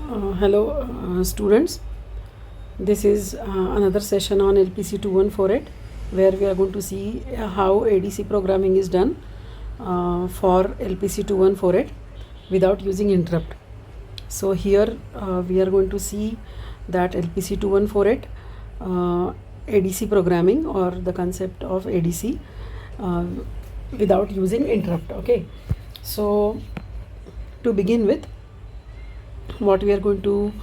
Hello, students. This is another session on LPC 2148 where we are going to see how ADC programming is done for LPC 2148 without using interrupt. So here we are going to see that LPC 2148 ADC programming or the concept of ADC without using interrupt. Okay, so to begin with, what we are going to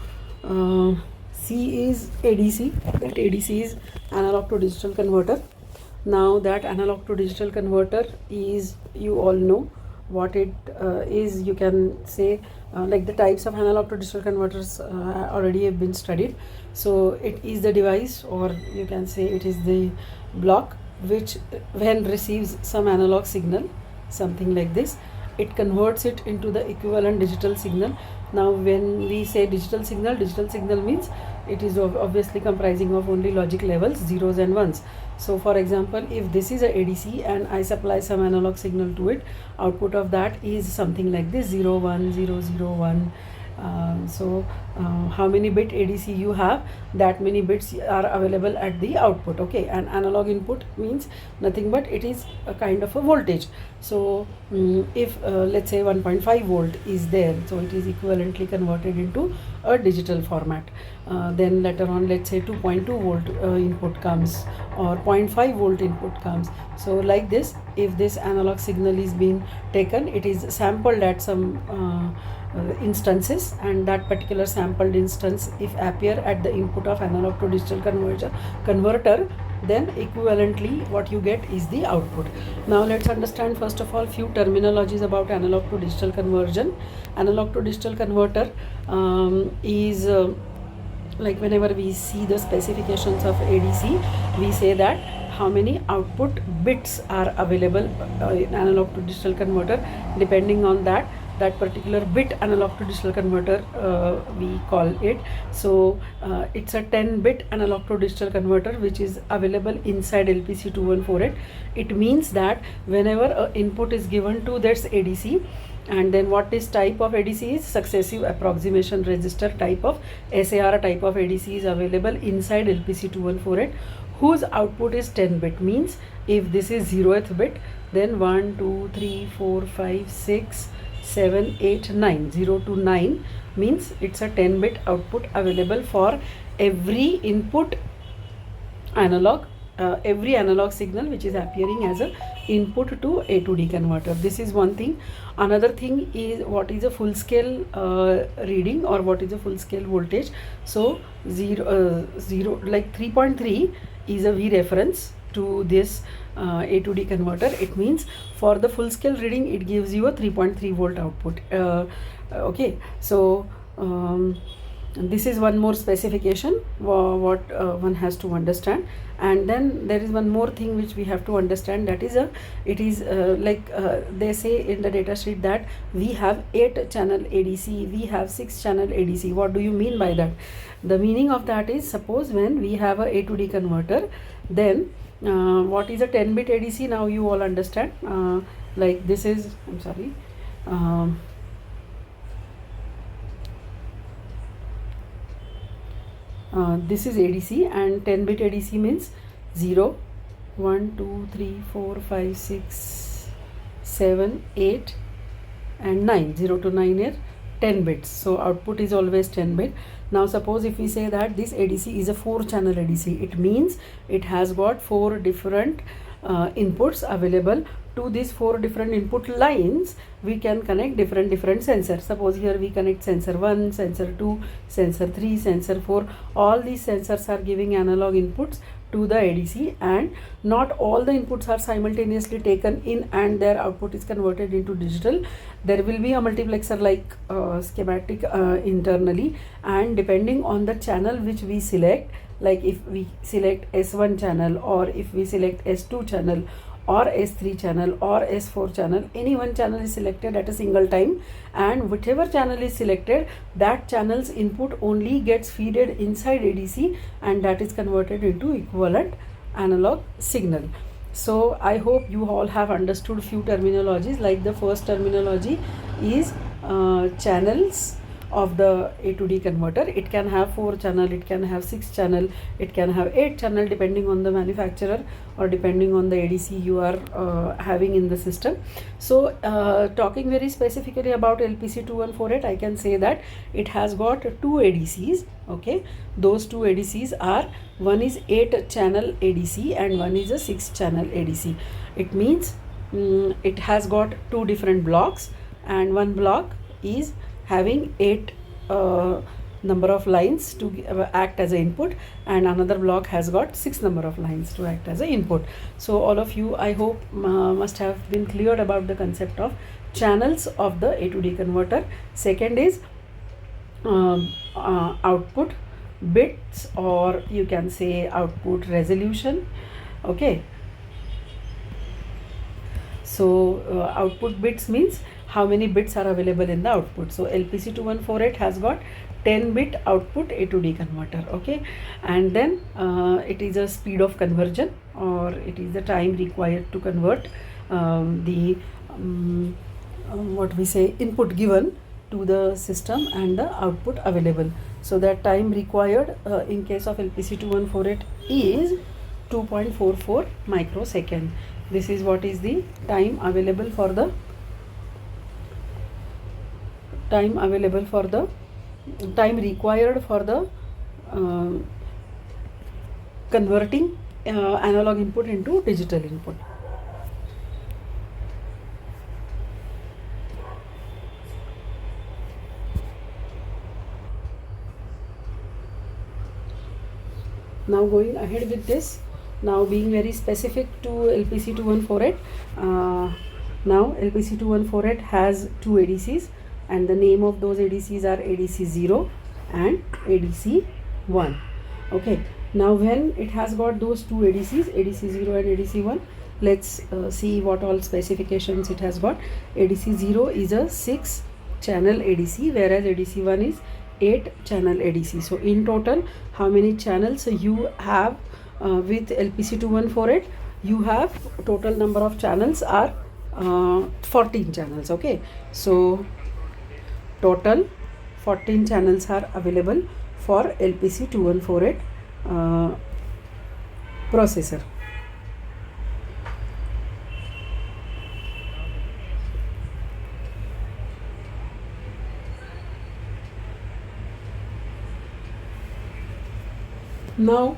see is ADC. That ADC is analog to digital converter. Now that analog to digital converter is, you all know what it is. You can say like the types of analog to digital converters already have been studied. So it is the device, or you can say it is the block, which when receives some analog signal, something like this, it converts it into the equivalent digital signal. Now when we say digital signal means it is obviously comprising of only logic levels, zeros and ones. So for example, if this is a ADC and I supply some analog signal to it, output of that is something like this: 0 1 0 0 1. How many bit ADC you have, that many bits are available at the output. Okay, and analog input means nothing but it is a kind of a voltage. So if let's say 1.5 volt is there, so it is equivalently converted into a digital format. Then later on, let's say 2.2 volt input comes, or 0.5 volt input comes. So like this, if this analog signal is being taken, it is sampled at some instances, and that particular sampled instance if appear at the input of analog to digital converter, then equivalently what you get is the output. Now let's understand first of all few terminologies about analog to digital conversion. Analog to digital converter is like whenever we see the specifications of ADC, we say that how many output bits are available in analog to digital converter. Depending on that particular bit analog to digital converter we call it. So it's a 10-bit analog to digital converter which is available inside LPC 2148. It means that whenever an input is given to this ADC, and then what is type of ADC is successive approximation register type of SAR type of ADC is available inside LPC 2148, whose output is 10-bit. Means if this is 0th bit, then 1 2 3 4 5 6 7 8 9, 0 to 9 means it's a 10-bit output available for every input analog, every analog signal which is appearing as a input to A to D converter. This is one thing. Another thing is what is a full scale reading, or what is a full scale voltage. So 0 like 3.3 is a V reference to this A to D converter. It means for the full scale reading it gives you a 3.3 volt output. Okay, so this is one more specification what one has to understand. And then there is one more thing which we have to understand, that is it is they say in the data sheet that we have 8 channel ADC, we have 6 channel ADC. What do you mean by that? The meaning of that is, suppose when we have a to D converter, then what is a 10-bit ADC? Now you all understand. Like this is, I'm sorry, this is ADC, and 10-bit ADC means 0 1 2 3 4 5 6 7 8 and 9, 0 to 9 are 10 bits. So output is always 10 bit. Now suppose if we say that this ADC is a 4 channel ADC, it means it has got 4 different inputs available. To these 4 different input lines we can connect different sensors. Suppose here we connect sensor 1, sensor 2, sensor 3, sensor 4. All these sensors are giving analog inputs to the ADC, and not all the inputs are simultaneously taken in and their output is converted into digital. There will be a multiplexer like schematic internally, and depending on the channel which we select, like if we select S1 channel, or if we select S2 channel, or S3 channel, or S4 channel, any one channel is selected at a single time, and whichever channel is selected, that channel's input only gets feeded inside ADC, and that is converted into equivalent analog signal. So I hope you all have understood few terminologies. Like the first terminology is channels of the A to D converter. It can have 4 channel, it can have 6 channel, it can have 8 channel, depending on the manufacturer or depending on the ADC you are having in the system. So talking very specifically about LPC2148, I can say that it has got 2 ADCs. Okay, those 2 ADCs are, one is 8 channel ADC and one is a 6 channel ADC. It means it has got 2 different blocks, and one block is having 8 number of lines to act as an input, and another block has got 6 number of lines to act as an input. So all of you, I hope, must have been cleared about the concept of channels of the A to D converter. Second is output bits, or you can say output resolution. Okay, so output bits means how many bits are available in the output. So LPC2148 has got 10 bit output A to D converter. Okay, and then it is a speed of conversion, or it is the time required to convert what we say input given to the system and the output available. So that time required in case of LPC2148 is 2.44 microsecond. This is what is the time available for the time required for the converting analog input into digital input. Now going ahead with this, now being very specific to LPC2148, now LPC2148 has 2 ADCs, and the name of those ADCs are ADC0 and ADC1. Okay, now when it has got those 2 ADCs, ADC0 and ADC1, let's see what all specifications it has got. ADC0 is a 6 channel ADC, whereas ADC1 is 8 channel ADC. So in total, how many channels you have with LPC2148? You have total number of channels are 14 channels. Okay, so total 14 channels are available for LPC2148 processor. Now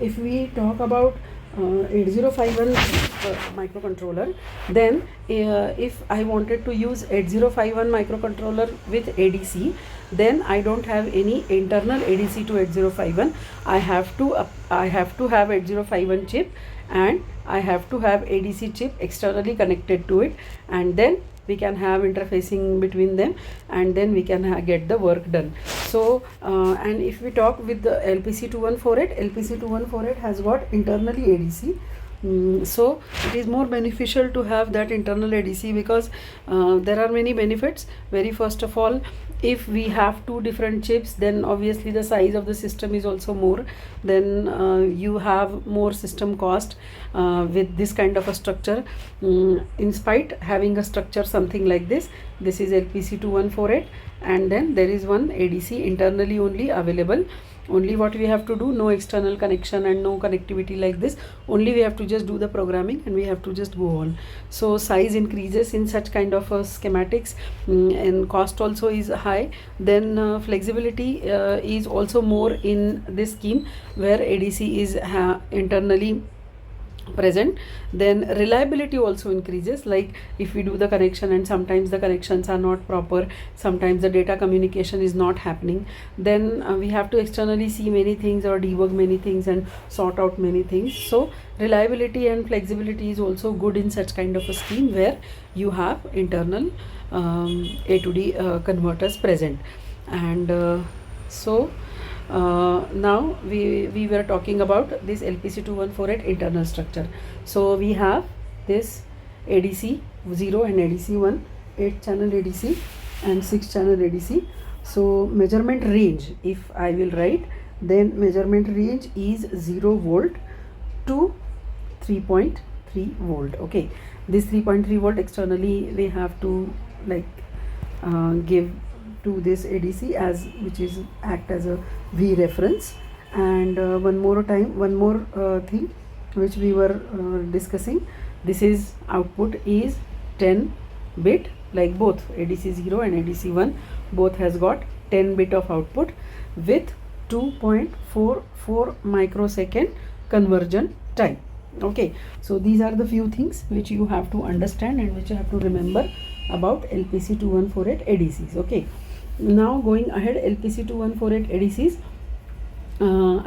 if we talk about 8051 microcontroller, then if I wanted to use 8051 microcontroller with ADC, then I don't have any internal ADC to 8051. I have to have 8051 chip, and I have to have ADC chip externally connected to it, and then we can have interfacing between them, and then we can get the work done. So and if we talk with the LPC2148 has got internally ADC. So it is more beneficial to have that internal ADC, because there are many benefits. Very first of all, if we have 2 different chips, then obviously the size of the system is also more. Then you have more system cost with this kind of a structure. In spite having a structure something like this is LPC2148, and then there is one ADC internally only available. Only what we have to do, no external connection and no connectivity like this, only we have to just do the programming and we have to just go on. So size increases in such kind of schematics, and cost also is high. Then flexibility is also more in this scheme, where ADC is internally present. Then reliability also increases, like if we do the connection and sometimes the connections are not proper, sometimes the data communication is not happening, then we have to externally see many things or debug many things and sort out many things. So reliability and flexibility is also good in such kind of a scheme where you have internal A to D converters present. And now we were talking about this LPC2148 internal structure. So we have this ADC 0 and ADC 1, 8 channel ADC and 6 channel ADC. So measurement range, if I will write, then measurement range is 0 volt to 3.3 volt. Okay, this 3.3 volt externally we have to give to this ADC as which is act as a V reference. And one more thing which we were discussing, this is output is 10 bit, like both ADC 0 and ADC 1 both has got 10 bit of output with 2.44 microsecond conversion time. Okay, so these are the few things which you have to understand and which you have to remember about LPC 2148 ADCs. Okay, now going ahead, LPC 2148 ADCs,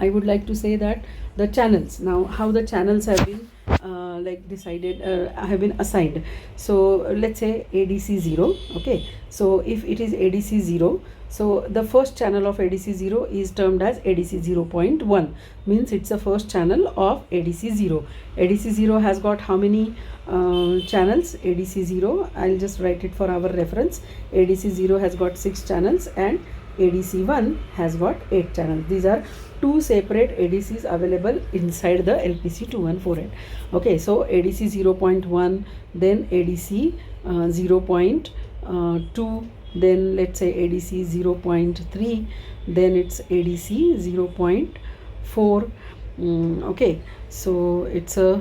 I would like to say that the channels, now how the channels have been have been assigned. So let's say ADC 0. Okay, so if it is ADC 0, so the first channel of ADC 0 is termed as ADC 0.1, means it's the first channel of ADC 0. ADC 0 has got how many channels? ADC 0, I'll just write it for our reference. ADC 0 has got 6 channels and ADC 1 has got 8 channels. These are two separate ADCs available inside the LPC 2148. Okay, so ADC 0.1, then ADC 0.2, then let's say ADC 0.3, then it's ADC 0.4. Okay, so it's a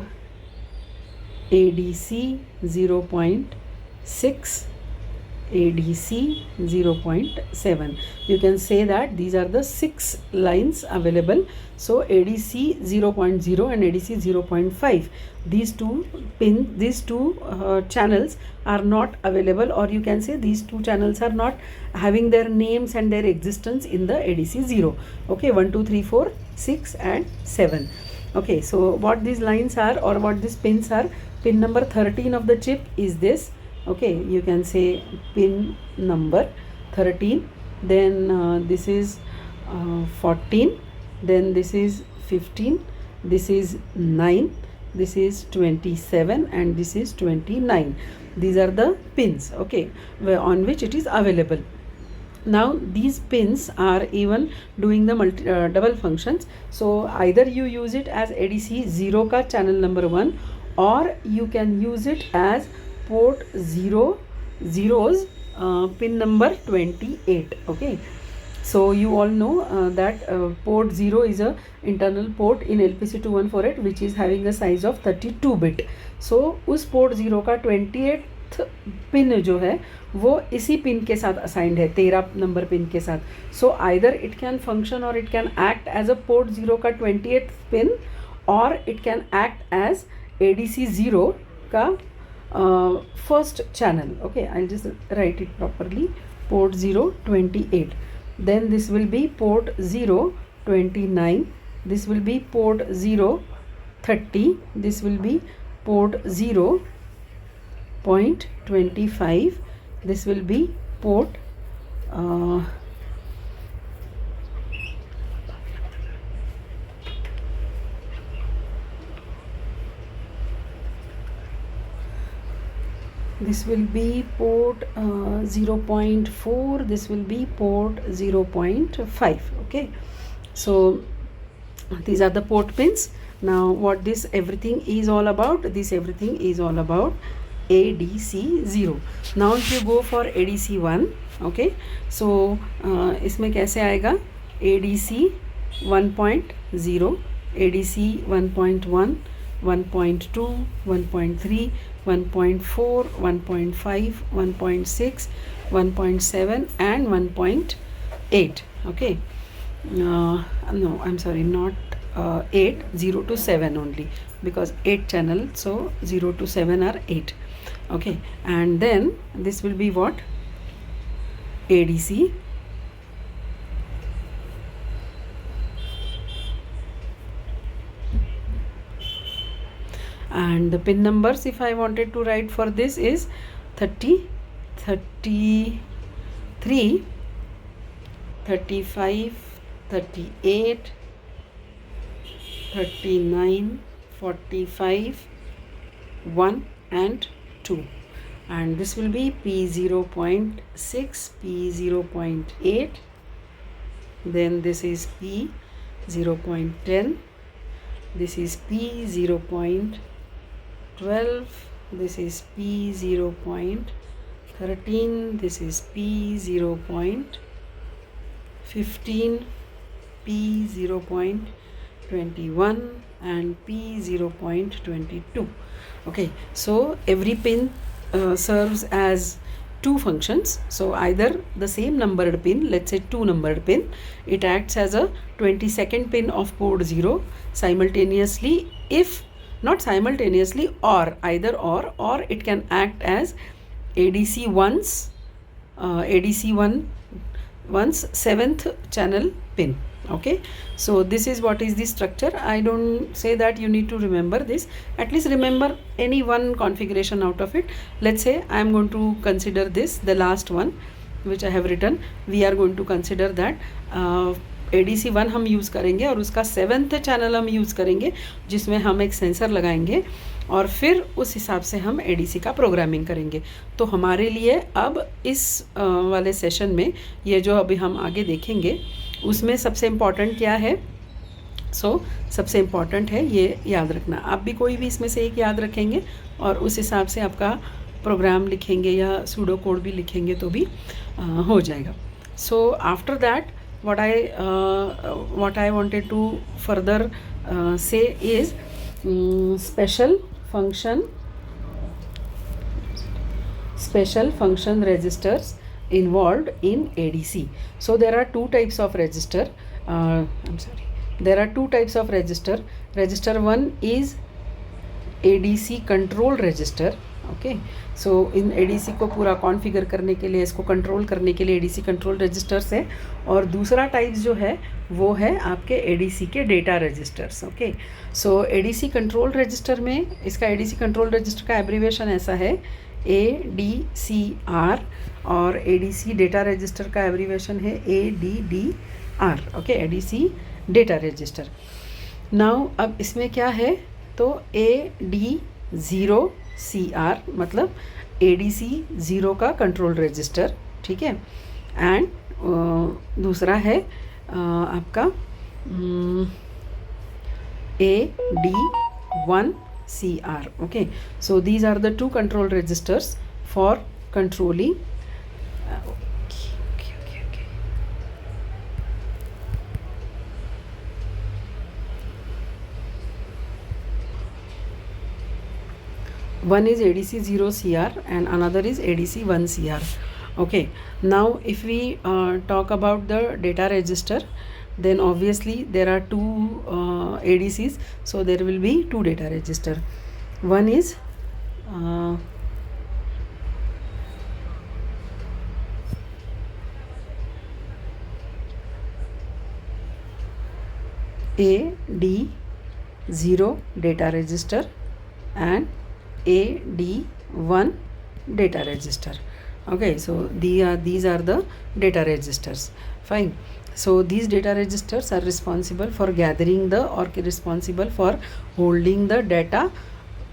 ADC 0.6, ADC 0.7. You can say that these are the 6 lines available. So ADC 0.0 and ADC 0.5, these two channels are not available, or you can say these two channels are not having their names and their existence in the ADC 0. Okay, 1 2 3 4 6 and 7. Okay, so what these lines are, or what these pins are, pin number 13 of the chip is this. Okay, you can say pin number 13, then this is 14, then this is 15, this is 9, this is 27, and this is 29. These are the pins, okay, on which it is available. Now these pins are even doing the double functions. So either you use it as ADC 0 ka channel number 1, or you can use it as port 0's pin number 28. Okay, so you all know that port 0 is a internal port in LPC 2148 which is having a size of 32 bit. So उस port 0 का 28th pin जो है वो इसी pin के साथ assigned है, 13 number pin के साथ. So either it can function और it can act as a port 0 का 28th पिन, और it can act as ADC 0 का first channel. Okay, I'll just write it properly. Port 0 28, then this will be port 0 29, this will be port 0 30, this will be port 0.25, this will be port this will be port 0.4, this will be port 0.5. Okay, so these are the port pins. Now what this everything is all about, this everything is all about ADC 0. Now if you go for ADC 1, okay, so इसमें कैसे आएगा? ADC 1.0, ADC 1.1, 1.2, 1.3, 1.4, 1.5, 1.6, 1.7 and 1.8. Okay, no, I'm sorry, not 8, 0 to 7 only, because 8 channel, so 0 to 7 are 8. Okay, and then this will be what? ADC and the pin numbers, if I wanted to write for this, is 30, 33, 35, 38, 39, 45, 1 and 2, and this will be P0.6, P0.8, then this is P0.10, this is P0.12, this is P0.13, 13, this is P 0.15, P 0.21 and P 0.22. Okay, so every pin serves as two functions. So either the same numbered pin, let's say 2 numbered pin, it acts as a 22nd pin of port 0 simultaneously, if not simultaneously, or either or it can act as ADC once one's 7th channel pin. Okay, so this is what is the structure. I don't say that you need to remember this, at least remember any one configuration out of it. Let's say I am going to consider this, the last one which I have written. We are going to consider that ADC 1 हम use करेंगे और उसका 7th channel हम use करेंगे जिसमें हम एक sensor लगाएंगे और फिर उस हिसाब से हम ADC का प्रोग्रामिंग करेंगे. तो हमारे लिए अब इस वाले सेशन में ये जो अभी हम आगे देखेंगे उसमें सबसे इम्पॉर्टेंट क्या है. सबसे इम्पॉर्टेंट है ये याद रखना. आप भी कोई भी इसमें से एक याद रखेंगे और उस हिसाब से आपका प्रोग्राम लिखेंगे या सूडो कोड भी लिखेंगे तो भी हो जाएगा. So after that what I wanted to further say is special function registers involved in ADC. So there are two types of register. There are two types of register. Register 1 is ADC control register. Okay, so in ADC को पूरा configure करने के लिए, इसको control करने के लिए ADC control registers है. और दूसरा टाइप जो है वो है आपके ADC के डेटा रजिस्टर्स. ओके, सो ADC कंट्रोल रजिस्टर में, इसका ADC कंट्रोल रजिस्टर का एब्रीविएशन ऐसा है ADCR, और ADC डेटा रजिस्टर का एब्रीविएशन है ADDR. Okay, ADC data register. Now अब इसमें क्या है, तो AD0CR मतलब ADC 0 का कंट्रोल रजिस्टर. ठीक है, एंड दूसरा है आपका AD1CR. Okay, so these are the two control registers for controlling. One is ADC 0CR and another is ADC 1CR. Okay, now if we talk about the data register, then obviously there are two ADCs, so there will be two data register. One is AD0 data register and AD1 data register. Okay, so these are the data registers. Fine. So these data registers are responsible for gathering the, or responsible for holding the data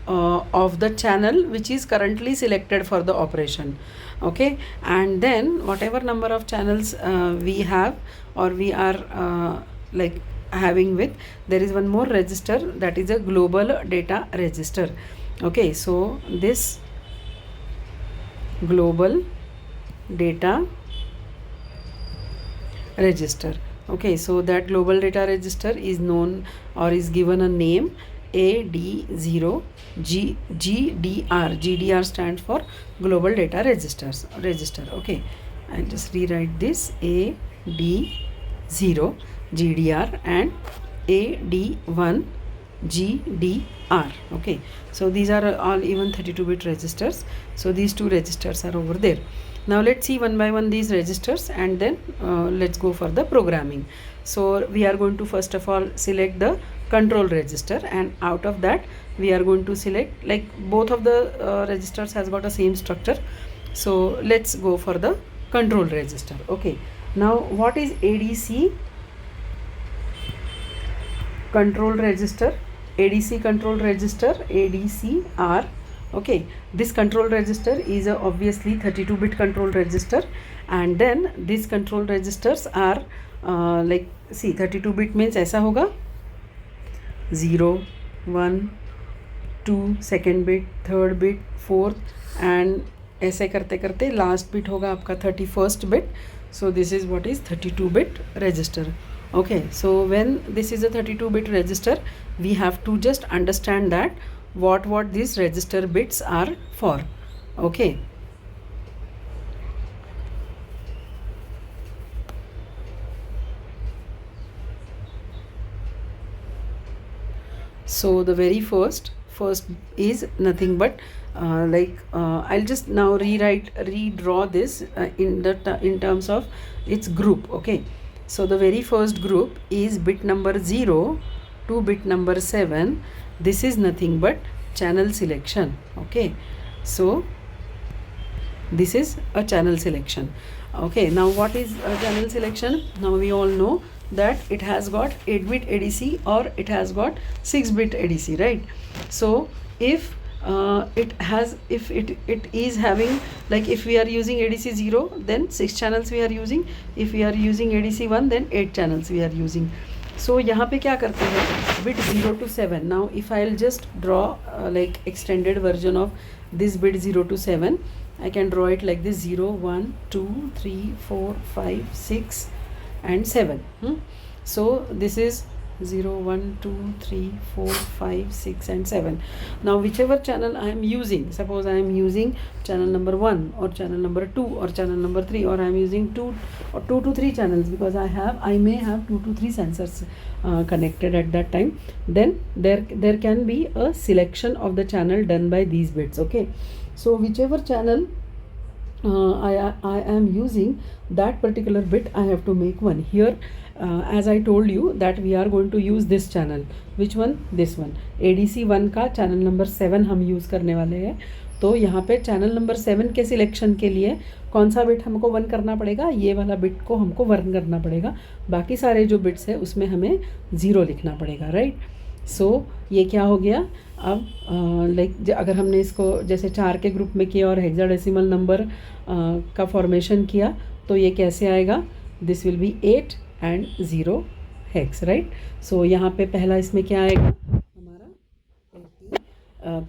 of the channel which is currently selected for the operation. Okay, and then whatever number of channels we have or we are like having with, there is one more register, that is a global data register. Okay, so this global data register, okay, so that global data register is known or is given a name AD0 GDR. GDR stands for global data register. Okay, I'll just rewrite this AD0 GDR and AD1 GDR. Okay, so these are all even 32-bit registers. So these two registers are over there. Now let's see one by one these registers, and then let's go for the programming. So we are going to first of all select the control register, and out of that we are going to select, like both of the registers has got the same structure. So let's go for the control register. Okay, now what is ADC control register? ADC control register, ADCR. Okay, this control register is a obviously 32-bit control register, and then these control registers are like, see, 32-bit means ऐसा होगा 0, 1, 2, second bit, third bit, fourth, and ऐसे करते करते last bit होगा आपका 31st bit. So this is what is 32 bit register. Okay, so when this is a 32 bit register, we have to just understand that what these register bits are for. Okay, so the very first is nothing but I'll just now redraw this in terms of its group. Okay, so the very first group is bit number 0 to bit number 7. This is nothing but channel selection. Okay, so this is a channel selection. Okay, now what is a channel selection? Now we all know that it has got 8-bit ADC or it has got 6-bit ADC, right? So if it is having, like if we are using ADC 0, then 6 channels we are using. If we are using ADC 1, then 8 channels we are using. So यहाँ पे क्या करते हैं, bit 0 to 7. Now if I'll just draw like extended version of this bit 0 to 7, I can draw it like this: 0, 1, 2, 3, 4, 5, 6 and 7. So this is 0, 1, 2, 3, 4, 5, 6 and 7. Now whichever channel I am using, suppose I am using channel number 1 or channel number 2 or channel number 3, or I am using 2 to 3 channels, because I may have 2 to 3 sensors connected at that time, then there can be a selection of the channel done by these bits. Okay, so whichever channel I am using, that particular bit I have to make one here. As I told you that we are going to use this channel. Which one? This one. ADC 1 का channel number 7 हम use करने वाले हैं. तो यहाँ पे channel number 7 के selection के लिए कौन सा बिट हमको 1 करना पड़ेगा? ये वाला बिट को हमको 1 करना पड़ेगा. बाकी सारे जो बिट्स है उसमें हमें 0 लिखना पड़ेगा, राइट? सो ये क्या हो गया? अब अगर हमने इसको जैसे 4 के ग्रुप में किया और हेक्साडेसिमल नंबर का फॉर्मेशन किया, तो ये कैसे आएगा? This will be 8 and 0 hex, right? So यहाँ पे पहला इसमें क्या आएगा हमारा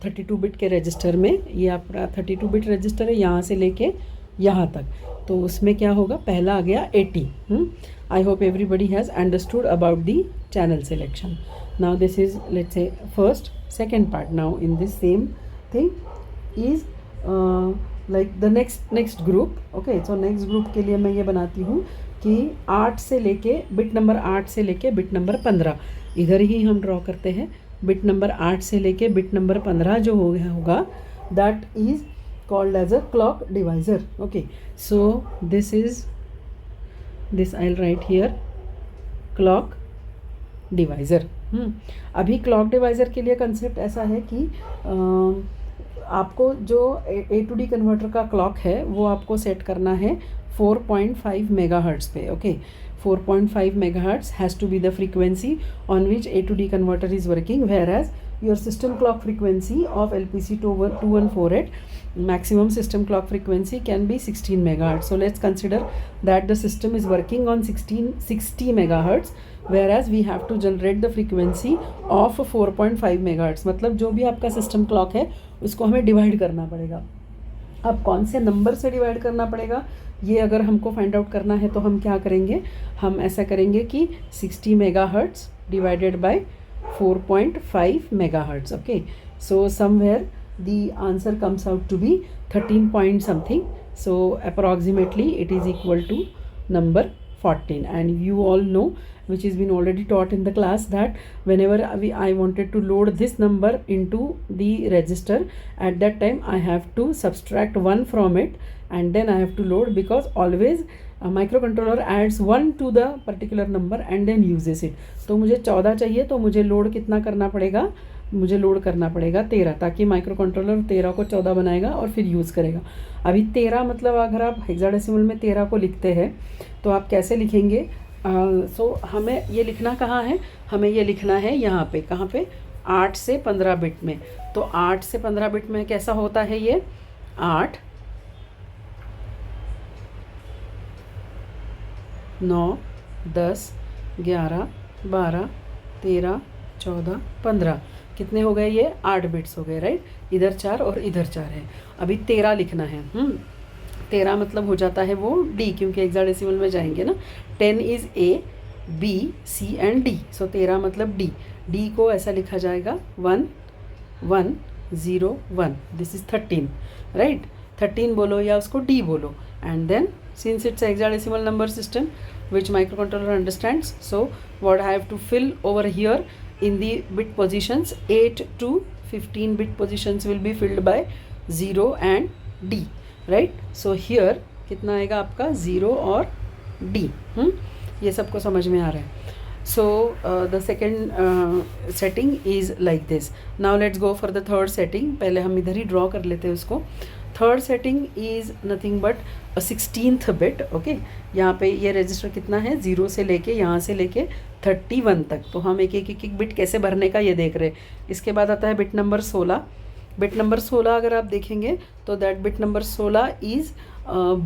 32 बिट के रजिस्टर में. ये आपका 32 बिट रजिस्टर है यहाँ से लेके यहाँ तक. तो उसमें क्या होगा? पहला आ गया 80. I hope everybody has understood about the channel selection. Now this is, let's say, first second part. Now in this same thing is like the next group. Okay, so next group के लिए मैं ये बनाती हूँ कि 8 से लेके bit number 8 से लेके बिट नंबर 15 इधर ही हम ड्रॉ करते हैं. बिट नंबर 8 से लेके बिट नंबर 15 जो होगा, that is called as a clock divisor. Okay, so this I'll write here, clock divisor. अभी क्लॉक डिवाइज़र के लिए कंसेप्ट ऐसा है कि आपको जो ए टू डी कन्वर्टर का क्लॉक है वो आपको सेट करना है 4.5 मेगाहर्ट्ज़ पे. Okay, 4.5 megahertz has to be the frequency on which A to D converter is working, whereas your system clock frequency of LPC 2148 maximum system clock frequency can be 16 megahertz. So let's consider that the system is working on 60 megahertz, whereas we have to generate the frequency of 4.5 megahertz. मतलब जो भी आपका system clock है उसको हमें divide करना पड़ेगा. अब कौन से नंबर से डिवाइड करना पड़ेगा ये अगर हमको फाइंड आउट करना है तो हम क्या करेंगे, हम ऐसा करेंगे कि 60 megahertz divided by 4.5 megahertz. Okay, so somewhere the answer comes out to be 13 point something. So approximately it is equal to number 14. And you all know, which has been already taught in the class, that whenever I wanted to load this number into the register, at that time I have to subtract 1 from it and then I have to load, because always a microcontroller adds 1 to the particular number and then uses it. तो मुझे 14 चाहिए तो मुझे load कितना करना पड़ेगा, मुझे load करना पड़ेगा 13, ताकि माइक्रोकंट्रोलर 13 को 14 बनाएगा और फिर यूज़ करेगा. अभी 13 मतलब अगर आप हेक्साडेसिमल में 13 को लिखते हैं तो आप कैसे लिखेंगे? सो हमें ये लिखना कहाँ है, हमें ये लिखना है यहाँ पे, कहाँ पे? 8 से 15 बिट में. तो 8 से 15 बिट में कैसा होता है ये? 8, 9, 10, 11, 12, 13, 14, 15. कितने हो गए ये 8 बिट्स हो गए, राइट। इधर 4 और इधर 4 है। अभी 13 लिखना है। 13 मतलब हो जाता है वो डी, क्योंकि हेक्साडेसिमल में जाएंगे ना। 10 is A B C and D, so 13 मतलब डी। डी को ऐसा लिखा जाएगा 1 1 0 1, दिस इज़ 13, राइट। 13 बोलो या उसको डी बोलो, and then since it's a hexadecimal number system which microcontroller understands, so what I have to fill over here in the bit positions, 8 to 15 bit positions will be filled by 0 and D, right? So here कितना आएगा आपका 0 और D। ये सबको समझ में आ रहा है। So the second setting is like this. Now let's go for the third setting. पहले हम इधर ही ड्रॉ कर लेते हैं उसको। Third setting is nothing but 16th bit, okay. यहाँ पे ये रजिस्टर कितना है, 0 से लेके यहाँ से लेके 31 तक। तो हम एक एक बिट कैसे भरने का ये देख रहे हैं। इसके बाद आता है बिट नंबर 16। बिट नंबर 16 अगर आप देखेंगे तो that bit number 16 is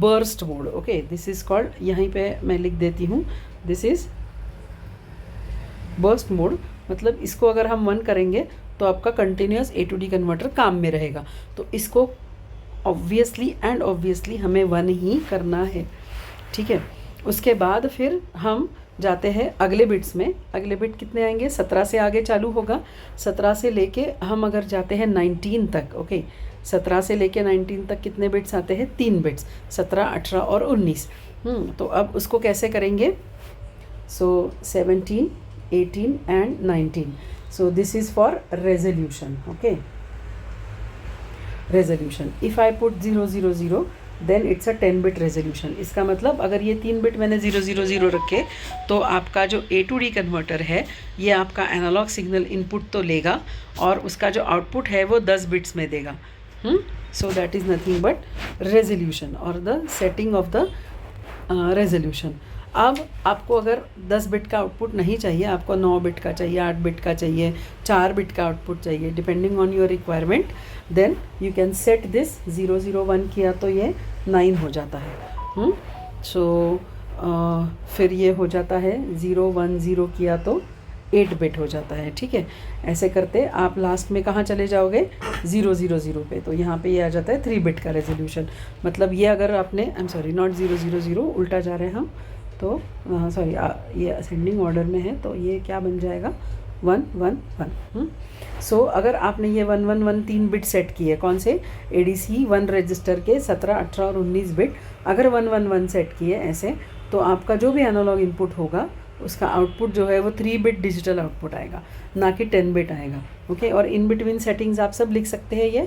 burst mode, okay. This is called, यहीं पे मैं लिख देती हूँ, दिस इज़ बर्स्ट मोड। मतलब इसको अगर हम 1 करेंगे तो आपका continuous A to D converter काम में रहेगा। तो इसको ऑब्वियसली हमें 1 ही करना है, ठीक है। उसके बाद फिर हम जाते हैं अगले बिट्स में। अगले बिट कितने आएंगे, 17 से आगे चालू होगा। 17 से लेके हम अगर जाते हैं 19 तक, ओके। 17 से लेके 19 तक कितने बिट्स आते हैं, 3 बिट्स, 17 18 और 19। तो अब उसको कैसे करेंगे, so 17 18 and 19। So this is for resolution, okay. Resolution, if I put 0 0 0 then it's a 10 bit resolution. इसका मतलब अगर ये 3 बिट मैंने 0 0 0 रखे तो आपका जो ए टू डी कन्वर्टर है ये आपका एनालॉग सिग्नल इनपुट तो लेगा और उसका जो आउटपुट है वो 10 बिट्स में देगा। So that is nothing but resolution और the setting of the resolution. अब आपको अगर 10 बिट का आउटपुट नहीं चाहिए, आपको 9 बिट का चाहिए, 8 बिट का चाहिए, 4 बिट का आउटपुट चाहिए, depending on your requirement, then you can set this. 0 0 1 किया तो ये 9 हो जाता है। सो फिर ये हो जाता है 0 1 0 किया तो 8 बिट हो जाता है, ठीक है। ऐसे करते आप लास्ट में कहाँ चले जाओगे, 0 0 0 पे। तो यहाँ पे ये आ जाता है 3 बिट का रेजोल्यूशन। मतलब ये अगर आपने, आई एम सॉरी, नॉट 0 0 0, उल्टा जा रहे हैं हम, तो सॉरी ये असेंडिंग ऑर्डर में है, तो ये क्या बन जाएगा, 1 1 1। सो अगर आपने ये 1 1 1 3 बिट सेट किए, कौन से, ADC 1 रजिस्टर के 17 18 और 19 बिट अगर 1 1 1 सेट किए ऐसे, तो आपका जो भी एनालॉग इनपुट होगा उसका आउटपुट जो है वो 3 बिट डिजिटल आउटपुट आएगा, ना कि 10 बिट आएगा, ओके। और इन बिटवीन सेटिंग्स आप सब लिख सकते हैं ये,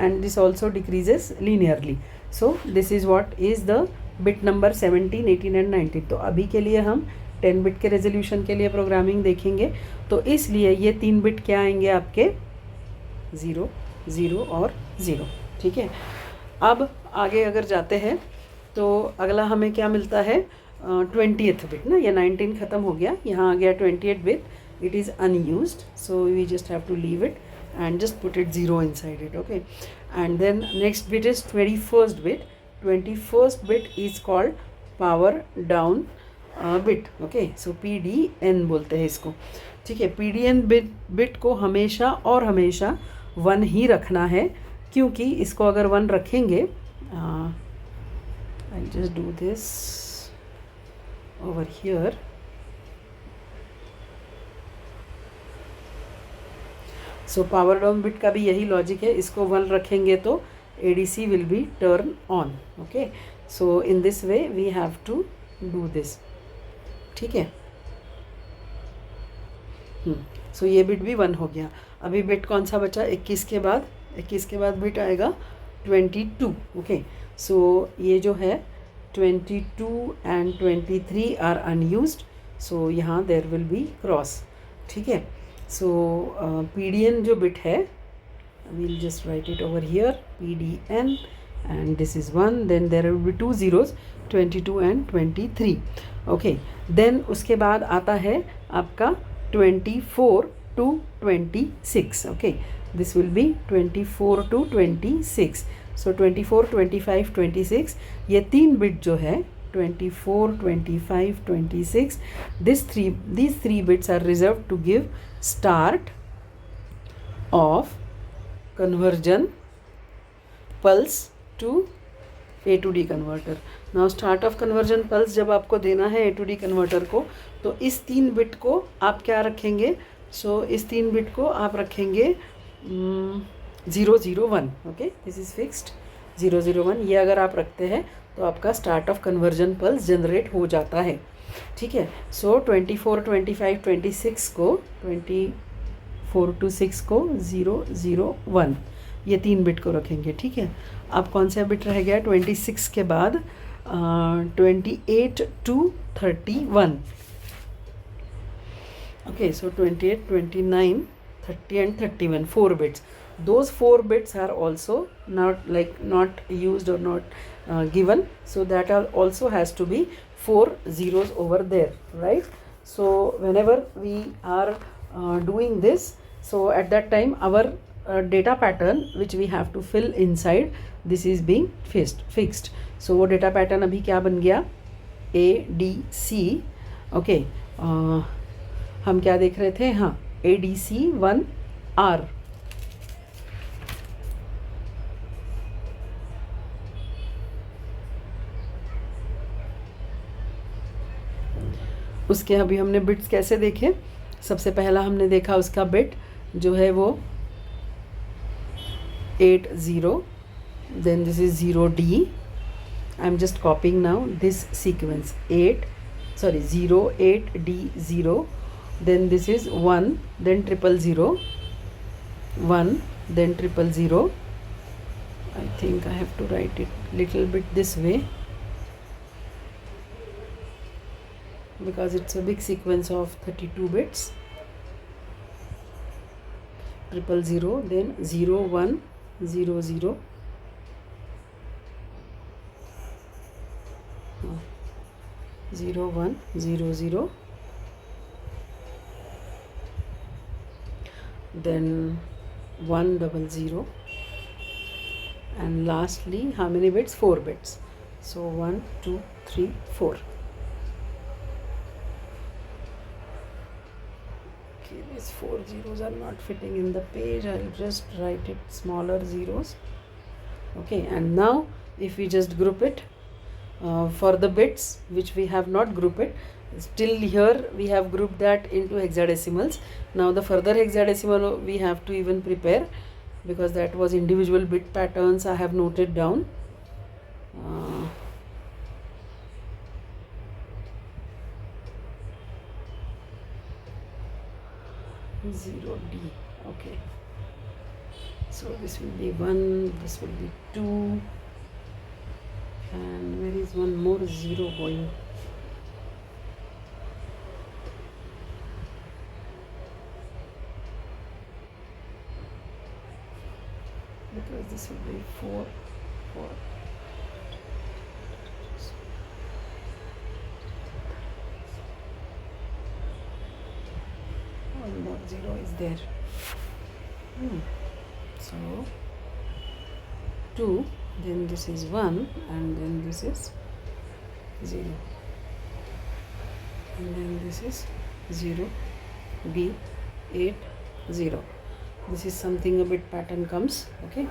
and this also decreases linearly. So this is what is the bit number 17 18 and 19। तो अभी के लिए हम 10 बिट के रेजोल्यूशन के लिए प्रोग्रामिंग देखेंगे, तो इसलिए ये 3 बिट क्या आएंगे आपके, 0 0 और 0, ठीक है। अब आगे अगर जाते हैं तो अगला हमें क्या मिलता है, 20th बिट ना, ये 19 ख़त्म हो गया, यहाँ आ गया 20th bit, it is unused, so we just have to leave it and just put it 0 inside it, okay. And then next bit is 21st bit. 21st bit is called power down bit, okay. So PDN बोलते हैं इसको, ठीक है। PDN bit को हमेशा और हमेशा 1 ही रखना है, क्योंकि इसको अगर 1 रखेंगे, I'll just do this over here. So power down bit का भी यही लॉजिक है, इसको 1 रखेंगे तो ADC will be turn on, okay. So in this way we have to do this, ठीक है। सो ये बिट भी 1 हो गया। अभी बिट कौन सा बचा, 21 के बाद, 21 के बाद बिट आएगा 22, ओके। सो ये जो है 22 एंड 23 आर अनयूज्ड, सो यहाँ देयर विल बी क्रॉस, ठीक है। सो PDN जो बिट है, we'll just write it over here, PDN, and this is 1, then there will be 2 zeros, 22 and 23, okay. then उसके बाद आता है आपका 24 to 26, okay. this will be 24 to 26, so 24 25 26, ये 3 बिट जो है 24 25 26, these three bits are reserved to give start, of conversion pulse to A to D converter. Now start of conversion pulse जब आपको देना है ए टू डी कन्वर्टर को, तो इस 3 बिट को आप क्या रखेंगे? सो इस 3 बिट को आप रखेंगे 001. Okay, this is fixed 001. ये अगर आप रखते हैं तो आपका start of conversion pulse generate हो जाता है. ठीक है. सो 24, 25, 26 को 24 to 6 को 001 ये 3 बिट को रखेंगे. ठीक है. अब कौन सा बिट रह गया? 26 के बाद 28 to 31. Okay, so 28, 29, 30 and 31, 4 bits. Those 4 bits are also not used or not given, so that also has to be 4 zeros over there, right? So whenever we are doing this, so at that time our data pattern which we have to fill inside, this is being fixed. So वो data pattern अभी क्या बन गया? ADC. Okay, हम क्या देख रहे थे? हाँ, ADC1R. उसके अभी हमने बिट्स कैसे देखे? सबसे पहला हमने देखा उसका बिट जो है वो 80. Then this is 0D. I am just copying now this sequence 08D0. Then this is 1, then 000, 1, then 000. I think I have to write it little bit this way because it's a big sequence of 32 bits. 000, then 0100. 0100, then 100, and lastly how many bits? 4 bits. So 1 2 3 4. Okay, these 4 zeros are not fitting in the page. I'll just write it smaller zeros. Okay, and now if we just group it for the bits which we have not grouped it, still here we have grouped that into hexadecimals. Now the further hexadecimal we have to even prepare because that was individual bit patterns I have noted down. 0D. Okay, so this will be 1, this will be 2, and where is one more 0 going? Because this will be 4. One more 0 is there. So 2, then this is 1, and then this is 0, and then this is 0 B 8 0. This is something a bit pattern comes. Okay,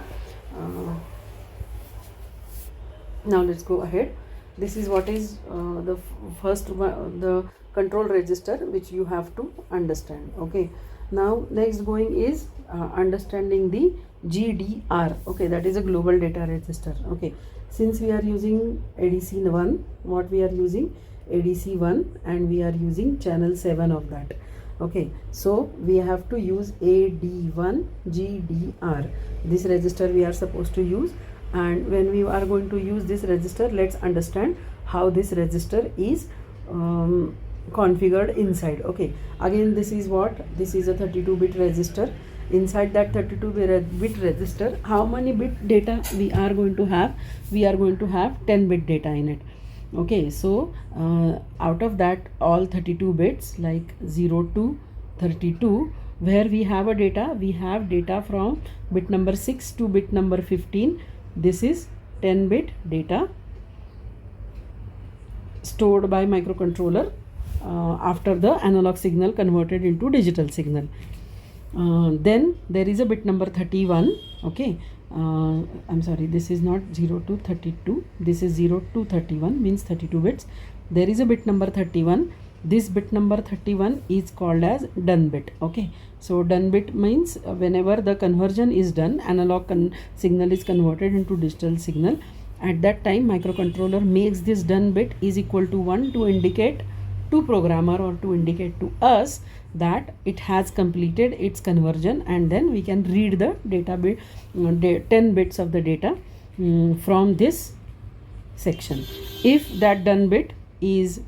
now let's go ahead. This is what is the first one, the control register which you have to understand. Okay, now next going is understanding the GDR. Okay, that is a global data register. Okay, since we are using ADC1, what we are using? ADC1, and we are using channel 7 of that. Okay, so we have to use AD1 GDR. This register we are supposed to use, and when we are going to use this register, let's understand how this register is configured inside. Okay, again this is what? This is a 32-bit register. Inside that 32-bit register, how many bit data we are going to have? We are going to have 10-bit data in it. Okay, so out of that all 32 bits, like 0 to 32, where we have a data, we have data from bit number 6 to bit number 15. This is 10-bit data stored by microcontroller after the analog signal converted into digital signal. Then there is a bit number 31. Okay, I'm sorry, this is not 0 to 32, this is 0 to 31, means 32 bits. There is a bit number 31. This bit number 31 is called as done bit. Okay, so done bit means whenever the conversion is done, analog signal is converted into digital signal, at that time microcontroller makes this done bit is equal to 1 to indicate to programmer or to indicate to us that it has completed its conversion, and then we can read the data bit 10 bits of the data from this section. If that done bit is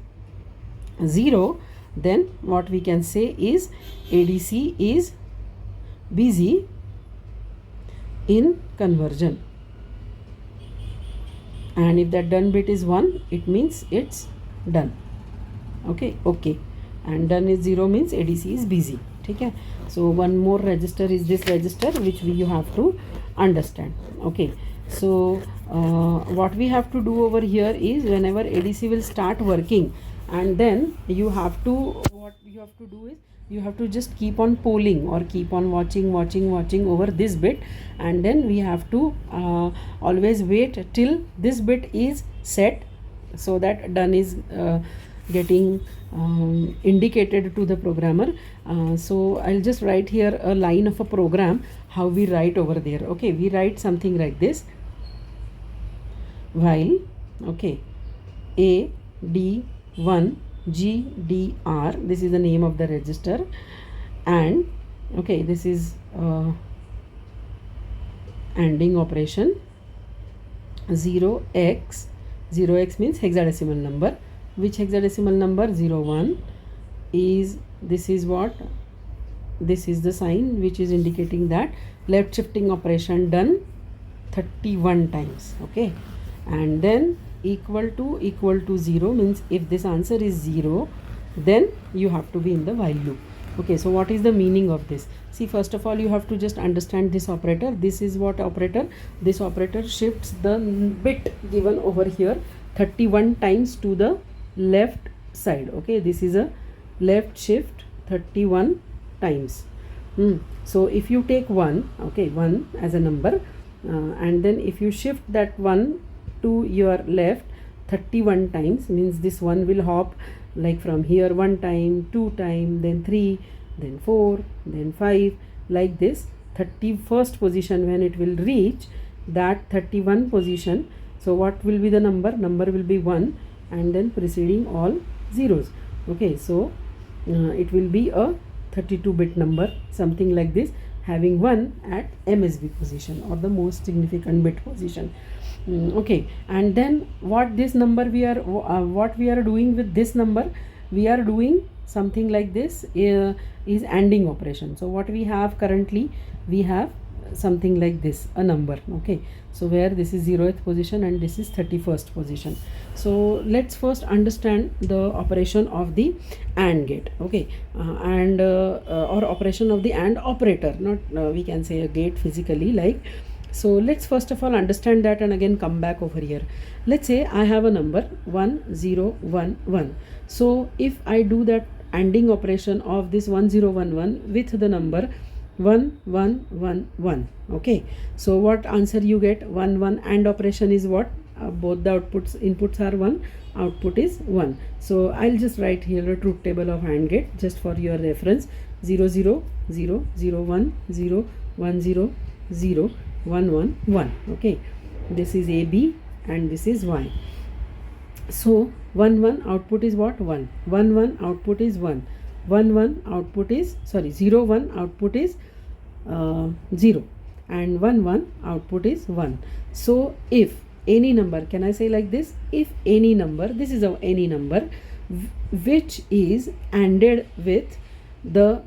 0, then what we can say is ADC is busy in conversion, and if that done bit is 1, it means it's done. Okay, and done is 0 means ADC is busy. Okay, so one more register is this register which you have to understand. Okay, so what we have to do over here is whenever ADC will start working, and then you have to, what you have to do is you have to just keep on polling or keep on watching over this bit, and then we have to always wait till this bit is set, so that done is getting indicated to the programmer. So I'll just write here a line of a program how we write over there. Okay, we write something like this: while, okay, AD1 GDR, this is the name of the register, and okay, this is ANDing operation. 0x means hexadecimal number. Which hexadecimal number? 01 is, this is what, this is the sign which is indicating that left shifting operation done 31 times. Okay, and then equal to 0 means if this answer is 0, then you have to be in the while loop. Okay, so what is the meaning of this? See, first of all you have to just understand this operator. This is what operator? This operator shifts the bit given over here 31 times to the left side. Okay, this is a left shift 31 times. So if you take 1, okay, 1 as a number, and then if you shift that 1 to your left 31 times, means this 1 will hop like from here 1 time, 2 time, then 3, then 4, then 5, like this. 31st position when it will reach that 31 position, so what will be the number? Number will be 1, and then preceding all zeros. Okay, so it will be a 32-bit number, something like this, having 1 at MSB position or the most significant bit position. Okay, and then what this number we are what we are doing with this number? We are doing something like this, is ANDing operation. So what we have currently, we have something like this, a number. Okay, so where this is 0th position and this is 31st position. So let's first understand the operation of the AND gate. Okay, or operation of the AND operator, not we can say a gate physically, like. So let's first of all understand that and again come back over here. Let's say I have a number 1011. So if I do that ANDing operation of this 1011 with the number 1111, okay, so what answer you get? 1 AND operation is what? Both the inputs are 1, output is 1. So I'll just write here a truth table of AND gate just for your reference: 0 0 0 0 1 0 1 0 0 1 1 1. Okay, this is AB and this is Y. So 1 1 output is what? 1. 1 1 output is 1. 1 1 output is, sorry, 0 1 output is 0, and 1 1 output is 1. So if any number, can I say like this? If any number, this is any number which is ANDed with the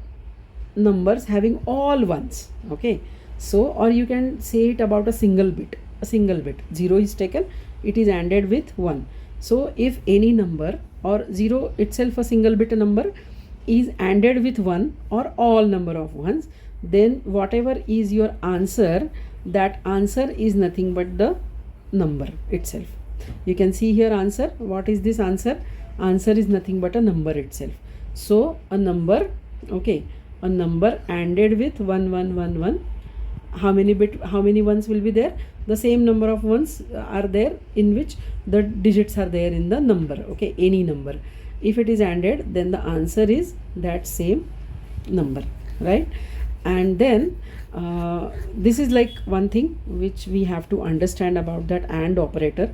numbers having all ones. Okay, so or you can say it about a single bit. 0 is taken, it is ANDed with 1. So if any number, or 0 itself a single bit number, is ANDed with 1 or all number of ones, then whatever is your answer, that answer is nothing but the number itself. You can see here answer. What is this answer? Answer is nothing but a number itself. So a number, okay, a number ANDed with 1111, how many ones will be there? The same number of ones are there in which the digits are there in the number, okay, any number. If it is ANDed, then the answer is that same number, right? And then this is like one thing which we have to understand about that AND operator.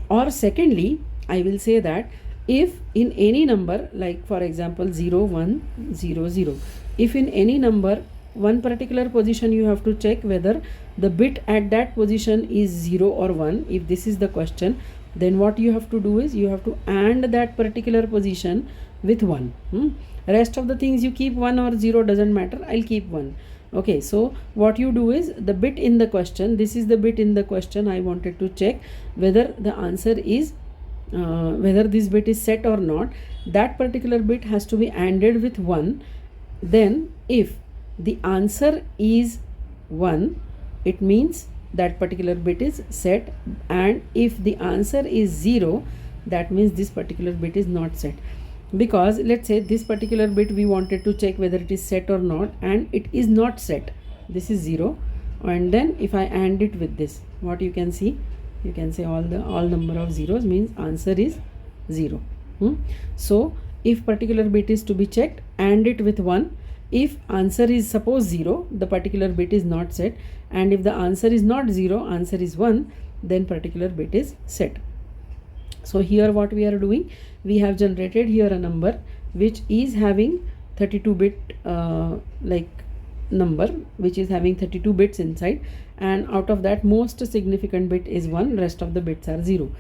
Or secondly, I will say that if in any number, like for example 0 1 0 0, if in any number one particular position you have to check whether the bit at that position is 0 or 1, if this is the question, then what you have to do is you have to AND that particular position with 1. Rest of the things you keep 1 or 0, doesn't matter, I'll keep 1. Okay, so what you do is the bit in the question, this is the bit in the question, I wanted to check whether the answer is whether this bit is set or not. That particular bit has to be ANDed with 1. Then if the answer is 1, it means that particular bit is set, and if the answer is 0, that means this particular bit is not set. Because let's say this particular bit we wanted to check whether it is set or not, and it is not set, this is 0, and then if I AND it with this, what you can see, you can say all number of zeros means answer is 0. So if particular bit is to be checked, AND it with 1. If answer is suppose 0, the particular bit is not set, and if the answer is not 0, answer is 1, then particular bit is set. So here what we are doing, we have generated here a number which is having 32 bit like number which is having 32 bits inside, and out of that most significant bit is 1, rest of the bits are 0.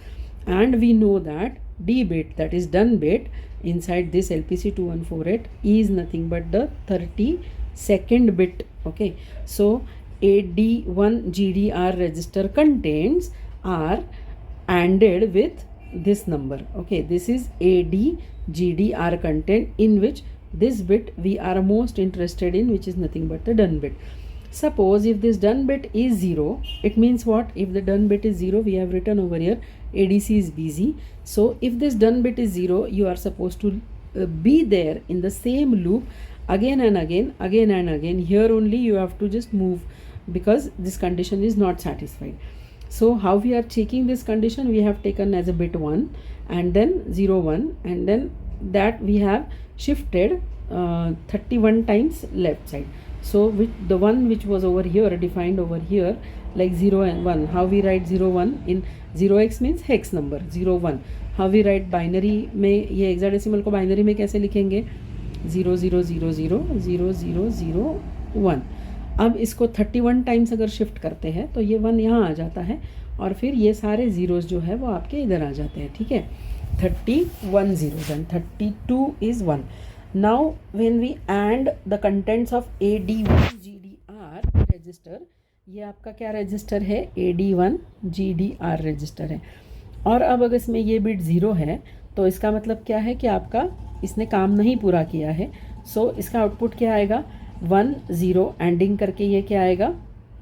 And we know that D bit, that is done bit, inside this LPC 2148 is nothing but the 32nd bit. Okay, so AD1 GDR register contents are ANDed with this number. Okay, this is AD GDR content, in which this bit we are most interested in, which is nothing but the done bit. Suppose if this done bit is 0, it means what? If the done bit is 0, we have written over here ADC is busy. So if this done bit is 0, you are supposed to be there in the same loop again and again, again and again. Here only you have to just move because this condition is not satisfied. So how we are checking this condition, we have taken as a bit 1 and then 0 1, and then that we have shifted 31 times left side. So with the one which was over here defined over here like 0 and 1, how we write 0 1 in 0x means hex number 0 1. how we write binary में, ये hexadecimal को binary में कैसे लिखेंगे 0 0 0 0 0 0 0 1. अब इसको 31 times अगर shift करते हैं तो ये 1 यहाँ आ जाता है और फिर ये सारे ज़ीरोज़ जो है वो आपके इधर आ जाते हैं. ठीक है, 31 zeros and 32 is 1. Now when we add the contents of AD1 GDR register, ये आपका क्या रजिस्टर है, AD1 GDR रजिस्टर है. और अब अगर इसमें ये बिट 0 है तो इसका मतलब क्या है कि आपका इसने काम नहीं पूरा किया है. सो इसका आउटपुट क्या आएगा 1 0 एंडिंग करके ये क्या आएगा,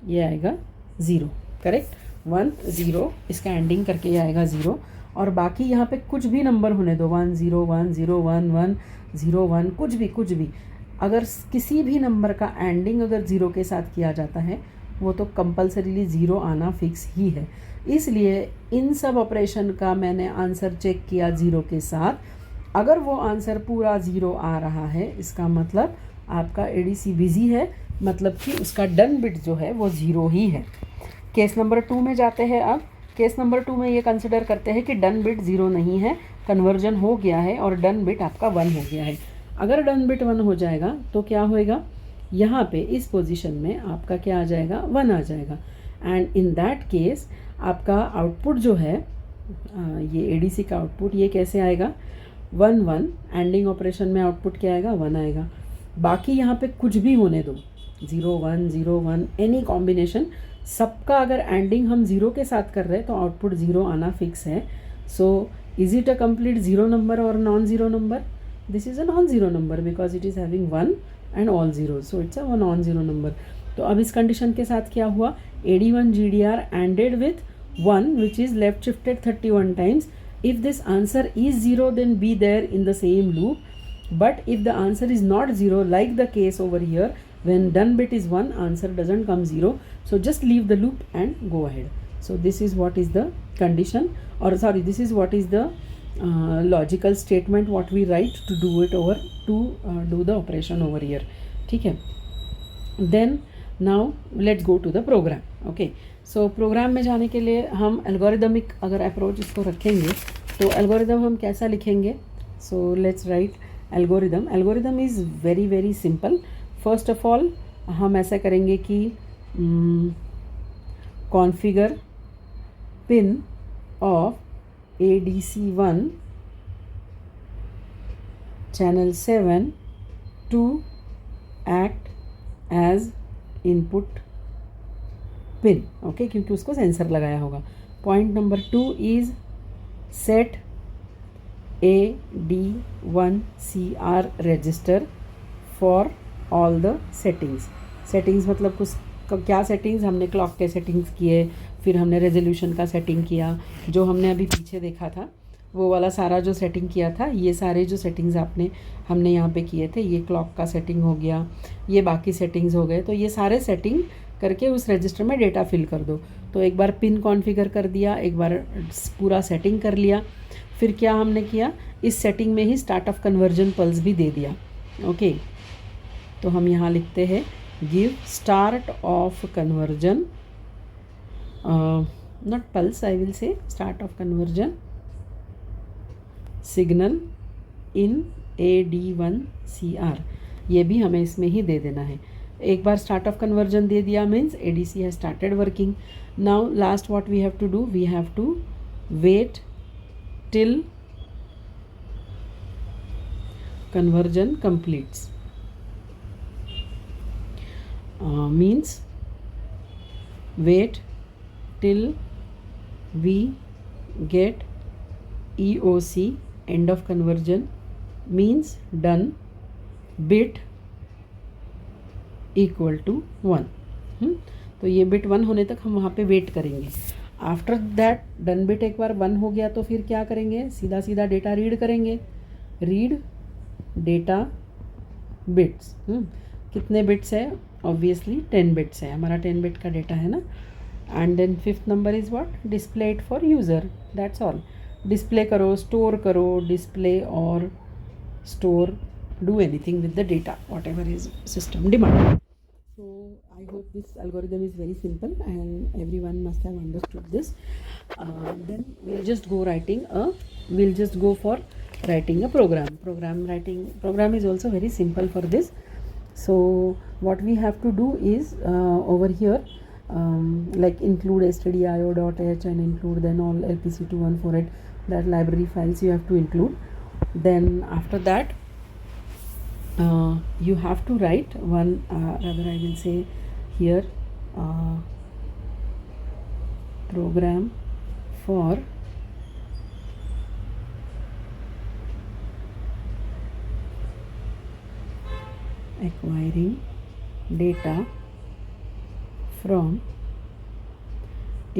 ये आएगा 0. करेक्ट, 1 0 इसका एंडिंग करके ये आएगा 0. और बाकी यहाँ पे कुछ भी नंबर होने दो 1 0 1 0 1 1 0 1, कुछ भी अगर किसी भी नंबर का एंडिंग अगर 0 के साथ किया जाता है वो तो कंपल्सरीली 0 आना फिक्स ही है. इसलिए इन सब ऑपरेशन का मैंने आंसर चेक किया 0 के साथ. अगर वो आंसर पूरा 0 आ रहा है इसका मतलब आपका एडीसी बिजी है, मतलब कि उसका डन बिट जो है वो 0 ही है. केस नंबर 2 में जाते हैं. अब केस नंबर 2 में ये कंसिडर करते हैं कि डन बिट 0 नहीं है, कन्वर्जन हो गया है और डन बिट आपका 1 हो गया है. अगर डन बिट 1 हो जाएगा तो क्या होएगा, यहाँ पे इस पोजीशन में आपका क्या आ जाएगा 1 आ जाएगा. एंड इन दैट केस आपका आउटपुट जो है ये एडीसी का आउटपुट ये कैसे आएगा 1 1. एंडिंग ऑपरेशन में आउटपुट क्या आएगा 1 आएगा. बाकी यहाँ पे कुछ भी होने दो 0 1 0 1 एनी कॉम्बिनेशन, सबका अगर एंडिंग हम 0 के साथ कर रहे हैं तो आउटपुट 0 आना फिक्स है. So is it a complete 0 number और non 0 number? This is a non 0 number because it is having 1 and all zeros, so it's a non 0 number. तो अब इस कंडीशन के साथ क्या हुआ, AD1 GDR ended with 1 which is left shifted 31 times. If this answer is 0 then be there in the same loop. but if the answer is not 0 like the case over here, when done bit is 1, answer doesn't come 0, so just leave the loop and go ahead. So this is what is the condition, or sorry, this is what is the logical statement what we write to do it over, to do the operation over here. ठीक है. Then now let's go to the program. Okay, so program में जाने के लिए हम algorithmic अगर approach इसको रखेंगे तो algorithm हम कैसा लिखेंगे. So let's write algorithm. Algorithm is very very simple. First of all हम ऐसा करेंगे कि configure pin of ADC1 channel 7 to act as input pin. Okay, क्योंकि उसको सेंसर लगाया होगा. Point number 2 is set AD1CR register for all the settings. Settings मतलब कुछ क्या सेटिंग्स, हमने क्लॉक के सेटिंग्स किए, फिर हमने रेजोल्यूशन का सेटिंग किया, जो हमने अभी पीछे देखा था वो वाला सारा जो सेटिंग किया था, ये सारे जो सेटिंग्स हमने यहाँ पे किए थे, ये क्लॉक का सेटिंग हो गया, ये बाकी सेटिंग्स हो गए. तो ये सारे सेटिंग करके उस रजिस्टर में डेटा फिल कर दो. तो एक बार पिन कॉन्फ़िगर कर दिया, एक बार पूरा सेटिंग कर लिया, फिर क्या हमने किया, इस सेटिंग में ही स्टार्ट ऑफ कन्वर्जन पल्स भी दे दिया. ओके, तो हम यहाँ लिखते हैं give start of conversion, not pulse, I will say start of conversion signal in AD1CR. ये भी हमें इसमें ही दे देना है. एक बार स्टार्ट ऑफ कन्वर्जन दे दिया means ADC has started working. Now last what we have to do, we have to wait till conversion completes. Means wait till we get EOC, end of conversion, means done bit equal to 1. तो ये bit 1 होने तक हम वहाँ पे wait करेंगे. After that done bit एक बार 1 हो गया तो फिर क्या करेंगे, सीधा सीधा डेटा रीड करेंगे. Read data bits. कितने बिट्स है, ऑब्वियसली 10 बिट्स है, हमारा 10 बिट का डेटा है ना. And then fifth number is what, display it for user, that's all. Display करो, स्टोर करो, डिस्प्ले और store, do anything with the data whatever is system demand. So I hope this algorithm is very simple and everyone must have understood this. Then we'll just go for writing a program. Program is also very simple for this. So what we have to do is over here like include stdio.h and include then all LPC214, that library files you have to include. Then after that you have to write one, rather I will say here program for acquiring data from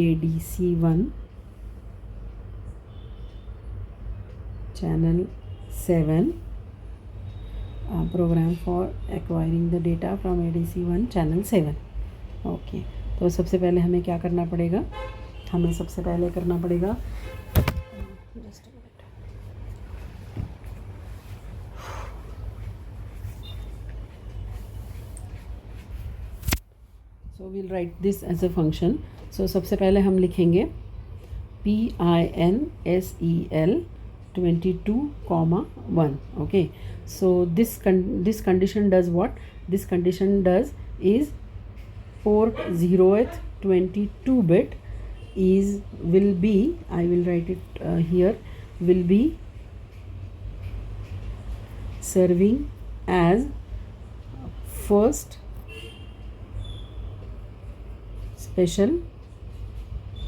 ADC1 channel 7. Program for acquiring the data from ADC1 channel 7. Okay, तो सबसे पहले हमें क्या करना पड़ेगा, हमें सबसे पहले करना पड़ेगा so will write this as a function. So सबसे पहले हम लिखेंगे PINSEL 22,1. Okay, so this condition does what, this condition does is port 0th 22 bit will be, I will write it here, will be serving as first special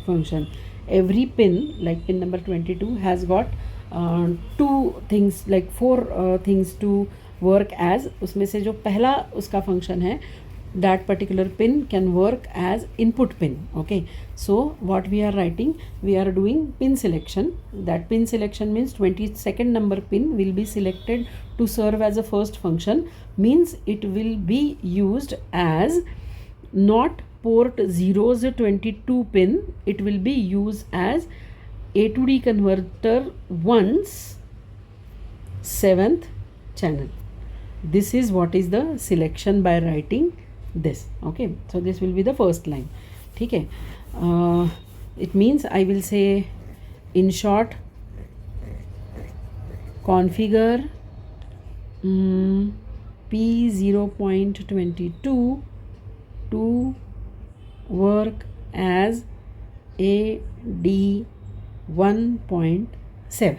function. Every pin like pin number 22 has got two things like 4 things to work as. उसमें से जो पहला उसका function है that particular pin can work as input pin. Okay, so what we are writing, we are doing pin selection. That pin selection means 22nd number pin will be selected to serve as a first function, means it will be used as not port 0's 22 pin, it will be used as A to D converter 1's 7th channel. This is what is the selection by writing this. Okay, so this will be the first line. ठीक है, it means I will say in short, configure P 0.22 to work as AD 1.7.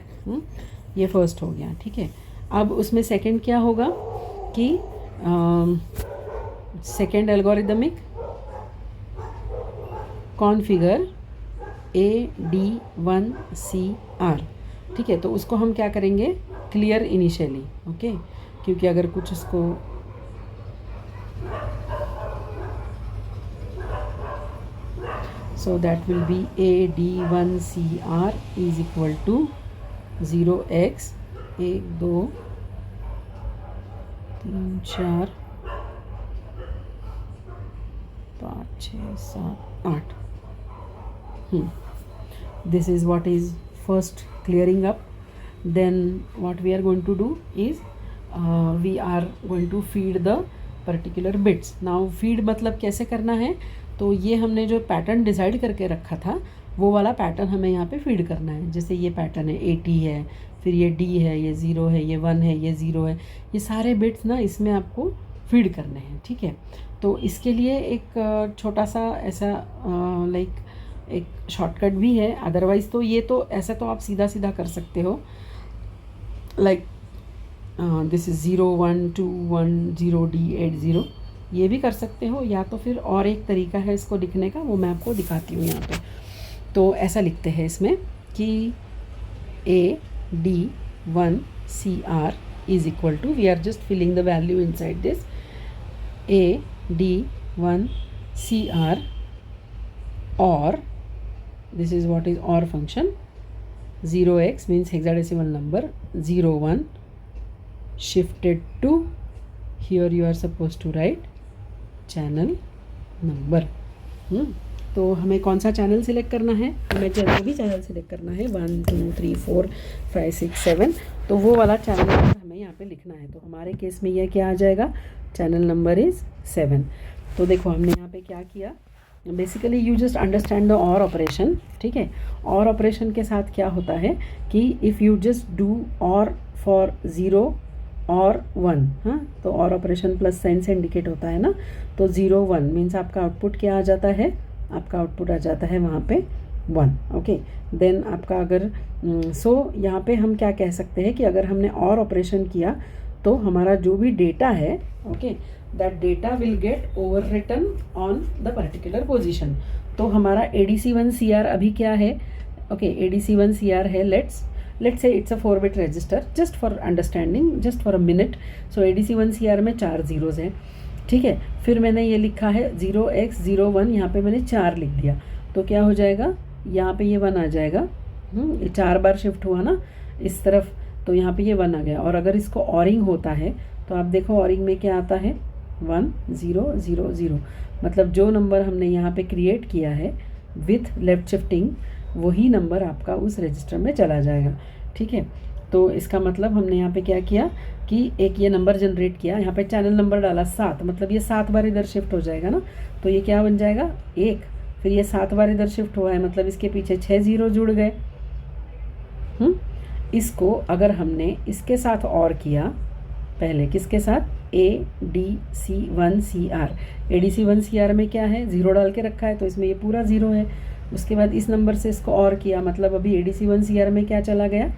ये first हो गया. ठीक है, अब उसमें second क्या होगा कि सेकंड एल्गोरिदमिक कॉन्फ़िगर AD1CR. ठीक है, तो उसको हम क्या करेंगे, क्लियर इनिशियली. ओके, क्योंकि अगर कुछ इसको so that will be AD1CR is equal to 0x 1 2 3 4 5 6 7 8. This is what is first clearing up. Then what we are going to do is we are going to feed the particular bits. Now feed मतलब कैसे करना है, तो ये हमने जो pattern decide करके रखा था वो वाला पैटर्न हमें यहाँ पे फीड करना है. जैसे ये पैटर्न है, 80 है, फिर ये D है, ये 0 है, ये 1 है, ये 0 है, ये सारे बिट्स ना इसमें आपको फीड करने हैं. ठीक है, तो इसके लिए एक छोटा सा ऐसा लाइक एक शॉर्टकट भी है. अदरवाइज़ तो ये तो ऐसा तो आप सीधा सीधा कर सकते हो, लाइक दिस इज़ 0 1 2 1 0 D 8 0, ये भी कर सकते हो. या तो फिर और एक तरीका है इसको लिखने का, वो मैं आपको दिखाती हूँ यहाँ पे. तो ऐसा लिखते हैं इसमें कि AD1CR is equal to, we are just filling the value inside this, AD1CR or this is what is OR function. 0x means hexadecimal number, 01 shifted to, here you are supposed to write channel number. तो हमें कौन सा channel select करना है, हमें जो भी channel select करना है 1 2 3 4 5 6 7, तो वो वाला चैनल नंबर हमें यहाँ पे लिखना है. तो हमारे केस में यह क्या आ जाएगा, चैनल नंबर इज़ 7. तो देखो हमने यहाँ पे क्या किया, basically you just understand the और ऑपरेशन. ठीक है, और ऑपरेशन के साथ क्या होता है कि इफ़ यू जस्ट डू और फॉर 0 और 1, हाँ, तो और ऑपरेशन प्लस साइन से इंडिकेट होता है ना, तो 0 1 मीन्स आपका आउटपुट क्या आ जाता है, आपका आउटपुट आ जाता है वहाँ पे 1. ओके, देन आपका अगर सो यहाँ पे हम क्या कह सकते हैं कि अगर हमने और ऑपरेशन किया तो हमारा जो भी डेटा है, okay, that data will get over written on the particular position. तो हमारा ADC1CR अभी क्या है, ओके, ADC1CR है, let's say it's a 4-bit register, just for understanding, just for a minute. So ADC1CR में 4 zeros हैं. ठीक है, फिर मैंने ये लिखा है 0x01, यहाँ पे मैंने 4 लिख दिया, तो क्या हो जाएगा, यहाँ पे ये 1 आ जाएगा. ये 4 बार शिफ्ट हुआ ना इस तरफ, तो यहाँ पे ये 1 आ गया. और अगर इसको ऑरिंग होता है तो आप देखो ऑरिंग में क्या आता है, 1 0 0 0, मतलब जो नंबर हमने यहाँ पे क्रिएट किया है विथ लेफ्ट शिफ्टिंग, वही नंबर आपका उस रजिस्टर में चला जाएगा. ठीक है, तो इसका मतलब हमने यहाँ पे क्या किया कि एक ये नंबर जनरेट किया, यहाँ पे चैनल नंबर डाला 7, मतलब ये 7 बार इधर शिफ्ट हो जाएगा ना, तो ये क्या बन जाएगा 1, फिर ये 7 बार इधर शिफ्ट हुआ है, मतलब इसके पीछे 6 0 जुड़ गए. इसको अगर हमने इसके साथ और किया, पहले किसके साथ, ADC1CR, ADC1CR में क्या है, 0 डाल के रखा है, तो इसमें ये पूरा 0 है. उसके बाद इस नंबर से इसको और किया, मतलब अभी ADC1CR में क्या चला गया,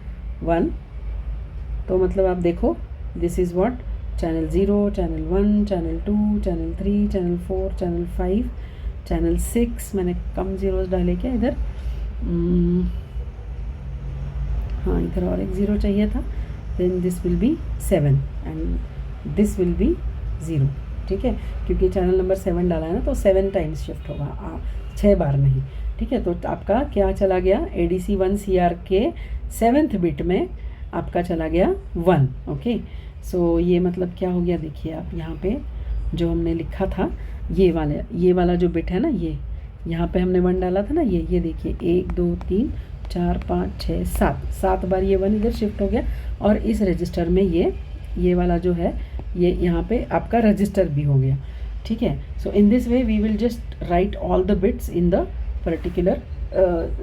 1. तो मतलब आप देखो, this is what, channel 0, channel 1, channel 2, channel 3, channel 4, channel 5, channel 6, मैंने कम ज़ीरोज़ डाले क्या इधर, हाँ इधर और एक 0 चाहिए था. Then this will be 7 and this will be 0. ठीक है, क्योंकि चैनल नंबर 7 डाला है ना, तो 7 टाइम्स शिफ्ट होगा, 6 बार नहीं, ठीक है। तो आपका क्या चला गया, ADC 1 CR के 7th बिट में आपका चला गया 1, ओके। सो ये मतलब क्या हो गया, देखिए आप यहाँ पे जो हमने लिखा था, ये वाला जो बिट है ना, ये यहाँ पे हमने 1 डाला था ना, ये देखिए 1 2 3 4 5 6 7 बार ये 1 इधर शिफ्ट हो गया, और इस रजिस्टर में ये वाला जो है ये यहाँ पे आपका रजिस्टर भी हो गया, ठीक है। So in this way we will just write all the bits in the particular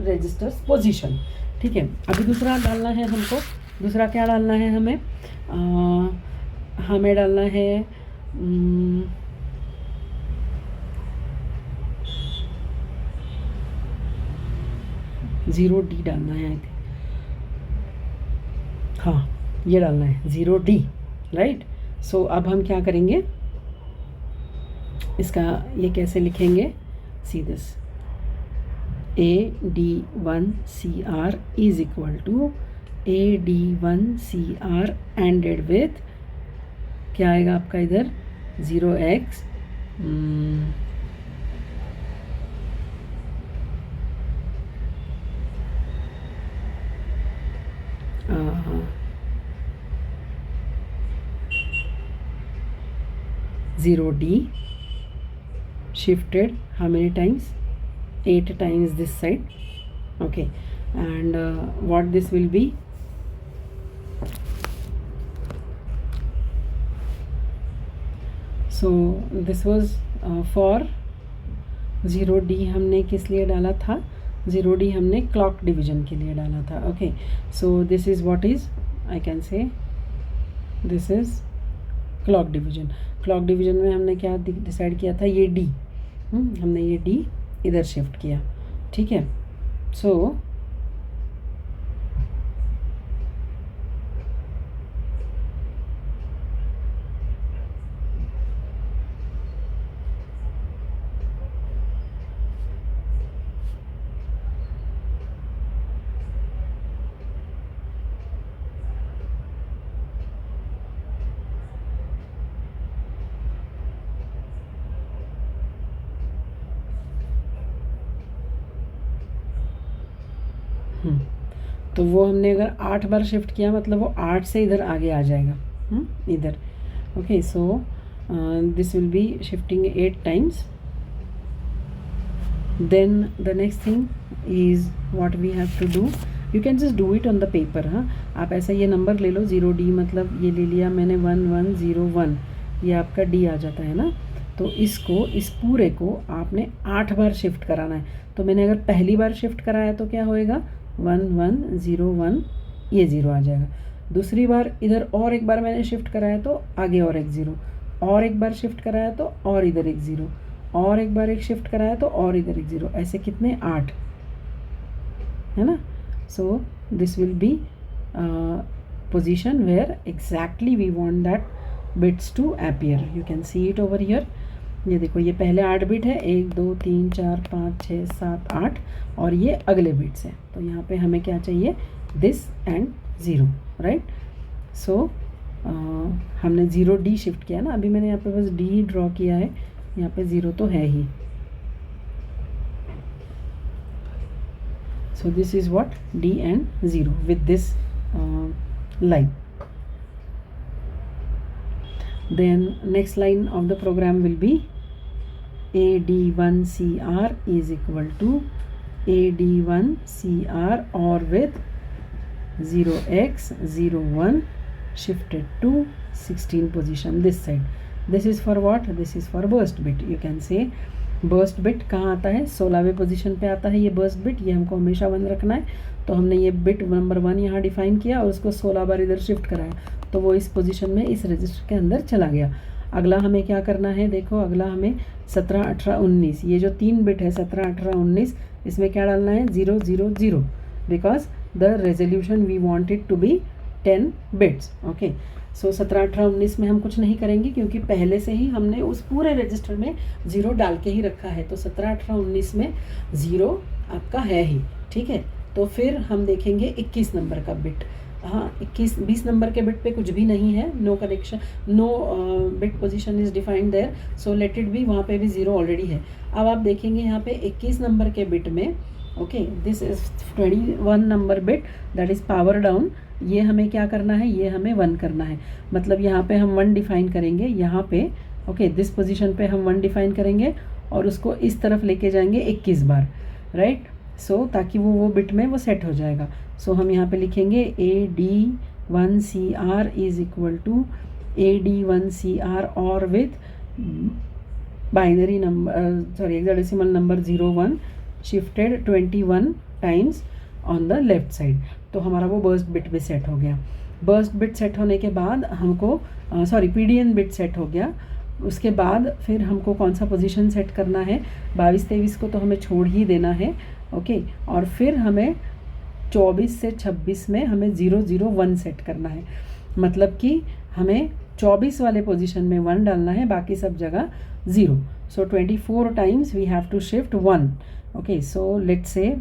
registers position, ठीक है। अभी दूसरा डालना है हमको, दूसरा क्या डालना है हमें, हमें डालना है 0D डालना है, आई थिंक, हाँ ये डालना है 0D, राइट। सो अब हम क्या करेंगे, इसका ये कैसे लिखेंगे, see this, AD1CR is equal to AD1CR ANDed with क्या आएगा आपका इधर 0x 0D shifted how many times, 8 times this side, okay. And what this will be, so this was for 0D हमने किस लिए डाला था, 0D हमने क्लॉक डिवीजन के लिए डाला था, okay. So this is what is, I can say this is clock division. Clock division में हमने क्या डिसाइड किया था, ये D, हमने ये D इधर शिफ्ट किया, ठीक है। सो तो वो हमने अगर 8 बार शिफ्ट किया मतलब वो 8 से इधर आगे आ जाएगा, इधर, okay. So this will be shifting 8 times. Then the next thing is what we have to do, you can just do it on the paper, हाँ। आप ऐसा ये नंबर ले लो 0D, मतलब ये ले लिया मैंने 1101, ये आपका D आ जाता है ना। तो इसको, इस पूरे को आपने 8 बार शिफ्ट कराना है। तो मैंने अगर पहली बार शिफ्ट कराया तो क्या होएगा 1101, ये 0 आ जाएगा। दूसरी बार इधर और एक बार मैंने शिफ्ट कराया तो आगे और एक 0, और एक बार शिफ्ट कराया तो और इधर एक 0, और एक बार एक शिफ्ट कराया तो और इधर एक 0, ऐसे कितने 8 है ना। So this will be position where exactly we want that bits to appear, you can see it over here. ये देखो ये पहले 8 बिट है, 1 2 3 4 5 6 7 8, और ये अगले बिट्स हैं। तो यहाँ पे हमें क्या चाहिए, दिस एंड 0, राइट। सो हमने 0D शिफ्ट किया ना, अभी मैंने यहाँ पे बस D ही ड्रॉ किया है, यहाँ पे 0 तो है ही। So this is what D and 0 with this line. Then next line of the program will be AD1CR is equal to AD1CR or with 0x01 shifted to 16 position this side. This is for what? This is for burst bit. You can say burst bit कहाँ आता है, 16वें position पे आता है ये burst bit, ये हमको हमेशा 1 रखना है। तो हमने ये बिट नंबर 1 यहाँ डिफाइन किया और उसको 16 बार इधर शिफ्ट कराया, तो वो इस पोजीशन में इस रजिस्टर के अंदर चला गया। अगला हमें क्या करना है, देखो अगला हमें 17 18 19, ये जो 3 बिट है 17 18 19, इसमें क्या डालना है 0 0 0, because the resolution we want it to be 10 bits, okay. So 17 18 19 में हम कुछ नहीं करेंगे क्योंकि पहले से ही हमने उस पूरे रजिस्टर में 0 डाल के ही रखा है। तो 17 18 19 में 0 आपका है ही, ठीक है। तो फिर हम देखेंगे 21 नंबर का बिट। हाँ 20 नंबर के बिट पे कुछ भी नहीं है, no connection, no bit position is defined there, so let it be, वहाँ पे भी 0 ऑलरेडी है। अब आप देखेंगे यहाँ पे 21 नंबर के बिट में, okay this is 21 number bit that is power down, ये हमें क्या करना है, ये हमें 1 करना है। मतलब यहाँ पे हम 1 डिफाइन करेंगे, यहाँ पे ओके दिस पोजीशन पे हम 1 डिफाइन करेंगे और उसको इस तरफ लेके जाएंगे 21 बार, राइट। सो ताकि वो बिट में वो सेट हो जाएगा। सो हम यहाँ पे लिखेंगे AD1CR is equal to AD1CR और with binary number sorry hexadecimal number 01 shifted 21 times on the left side. तो हमारा वो बर्स्ट बिट भी सेट हो गया। बर्स्ट बिट सेट होने के बाद हमको PDN बिट सेट हो गया। उसके बाद फिर हमको कौन सा पोजीशन सेट करना है, 22-23 को तो हमें छोड़ ही देना है, ओके। और फिर हमें 24 से 26 में हमें 001 सेट करना है। मतलब कि हमें 24 वाले पोजीशन में 1 डालना है, बाकी सब जगह 0। So 24 times we have to shift 1, okay. So let's say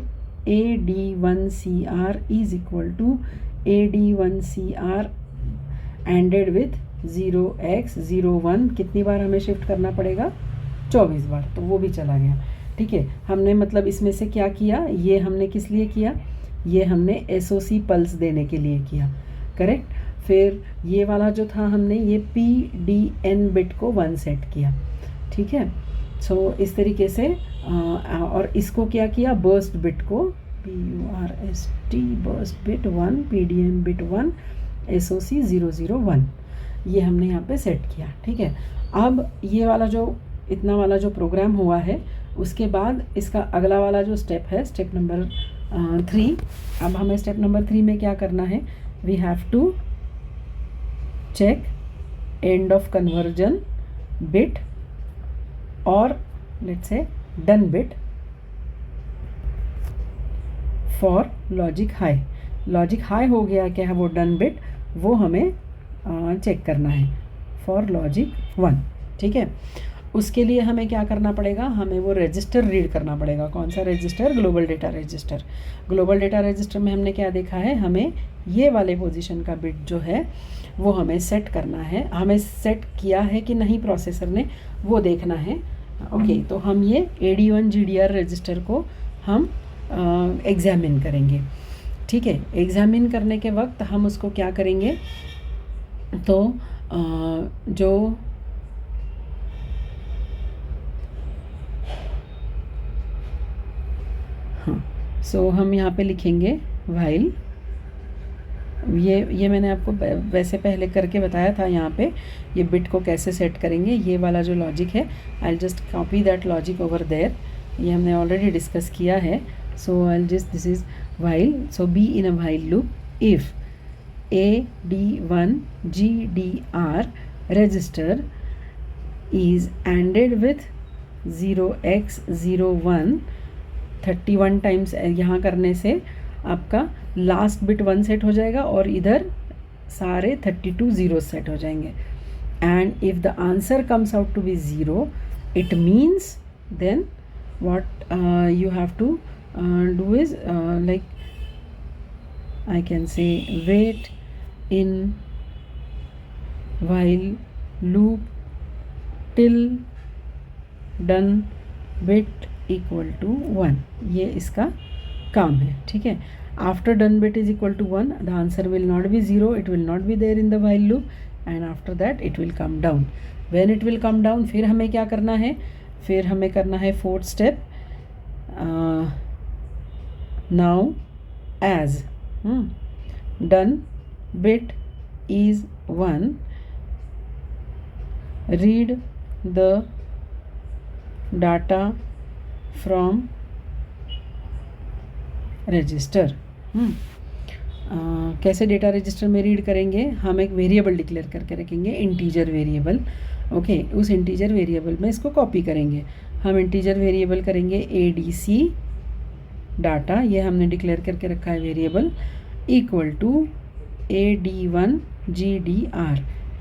AD1CR is equal to AD1CR ANDed with 0x01, कितनी बार हमें शिफ्ट करना पड़ेगा, 24 बार, तो वो भी चला गया, ठीक है। हमने मतलब इसमें से क्या किया, ये हमने किस लिए किया, ये हमने SOC पल्स देने के लिए किया, करेक्ट। फिर ये वाला जो था हमने ये PDN बिट को 1 सेट किया, ठीक है। सो इस तरीके से और इसको क्या किया, बर्स्ट बिट को BURST burst bit 1, PDN bit 1, SOC 001, ये हमने यहाँ पे सेट किया, ठीक है। अब ये वाला जो इतना वाला जो प्रोग्राम हुआ है, उसके बाद इसका अगला वाला जो स्टेप है, स्टेप नंबर 3। अब हमें स्टेप नंबर 3 में क्या करना है, we have to check end of conversion bit और let's say done bit for logic high. Logic high हो गया क्या है, वो डन बिट वो हमें चेक करना है फॉर लॉजिक 1, ठीक है। उसके लिए हमें क्या करना पड़ेगा, हमें वो रजिस्टर रीड करना पड़ेगा। कौन सा register, global data register. Global data register में हमने क्या देखा है, हमें ये वाले पोजीशन का बिट जो है वो हमें सेट करना है। हमें सेट किया है कि नहीं प्रोसेसर ने, वो देखना है, ओके। तो हम ये AD1 GDR रजिस्टर को हम एग्जामिन करेंगे, ठीक है। एग्जामिन करने के वक्त हम उसको क्या करेंगे, तो जो हाँ सो हम यहाँ पे लिखेंगे व्हाइल, ये मैंने आपको वैसे पहले करके बताया था। यहाँ पे ये बिट को कैसे सेट करेंगे, ये वाला जो लॉजिक है, I just copy that logic over there, ये हमने ऑलरेडी डिस्कस किया है। So I just this is while, so B in a while loop if AD1 GDR register is ANDed with 0x01 31 times यहाँ करने से आपका last bit 1 set हो जाएगा और इधर सारे 32 जीरो सेट हो जाएंगे। And if the answer comes out to be 0 it means then what you have to do is like I can say wait in while loop till done bit equal to 1, ये इसका काम है, ठीक है। after done bit is equal to 1 the answer will not be 0, it will not be there in the while loop and after that it will come down. when it will come down फिर हमें क्या करना है, फिर हमें करना है 4th step, now as done bit is 1 read the data from register। कैसे डेटा रजिस्टर में रीड करेंगे, हम एक वेरिएबल डिक्लेयर करके रखेंगे, इंटीजर वेरिएबल, ओके। उस इंटीजर वेरिएबल में इसको कॉपी करेंगे। हम इंटीजर वेरिएबल करेंगे ADC डाटा, ये हमने डिक्लेयर करके रखा है variable, equal to AD1 GDR।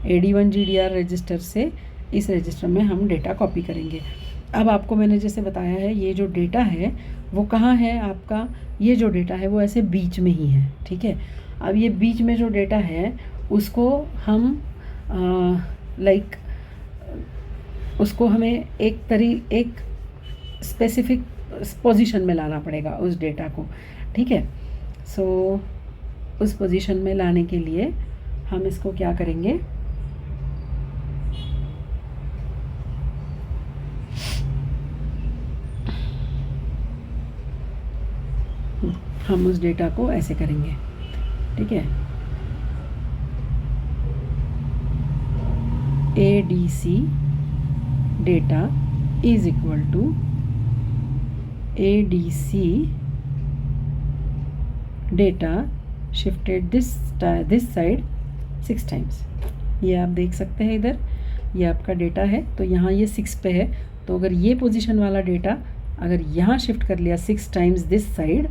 AD1 GDR register से इस रजिस्टर में हम डेटा कॉपी करेंगे। अब आपको मैंने जैसे बताया है, ये जो डेटा है वो कहाँ है आपका, ये जो डेटा है वो ऐसे बीच में ही है, ठीक है। अब ये बीच में जो डेटा है उसको हम लाइक उसको हमें एक स्पेसिफिक पोजीशन में लाना पड़ेगा उस डेटा को, ठीक है। सो उस पोजीशन में लाने के लिए हम इसको क्या करेंगे, हम उस डेटा को ऐसे करेंगे, ठीक है। ADC data is equal to ADC data shifted this side 6 times. ये आप देख सकते हैं, इधर ये आपका डेटा है, तो यहाँ ये 6 पे है, तो अगर ये पोजीशन वाला डेटा अगर यहाँ शिफ्ट कर लिया 6 टाइम्स दिस साइड,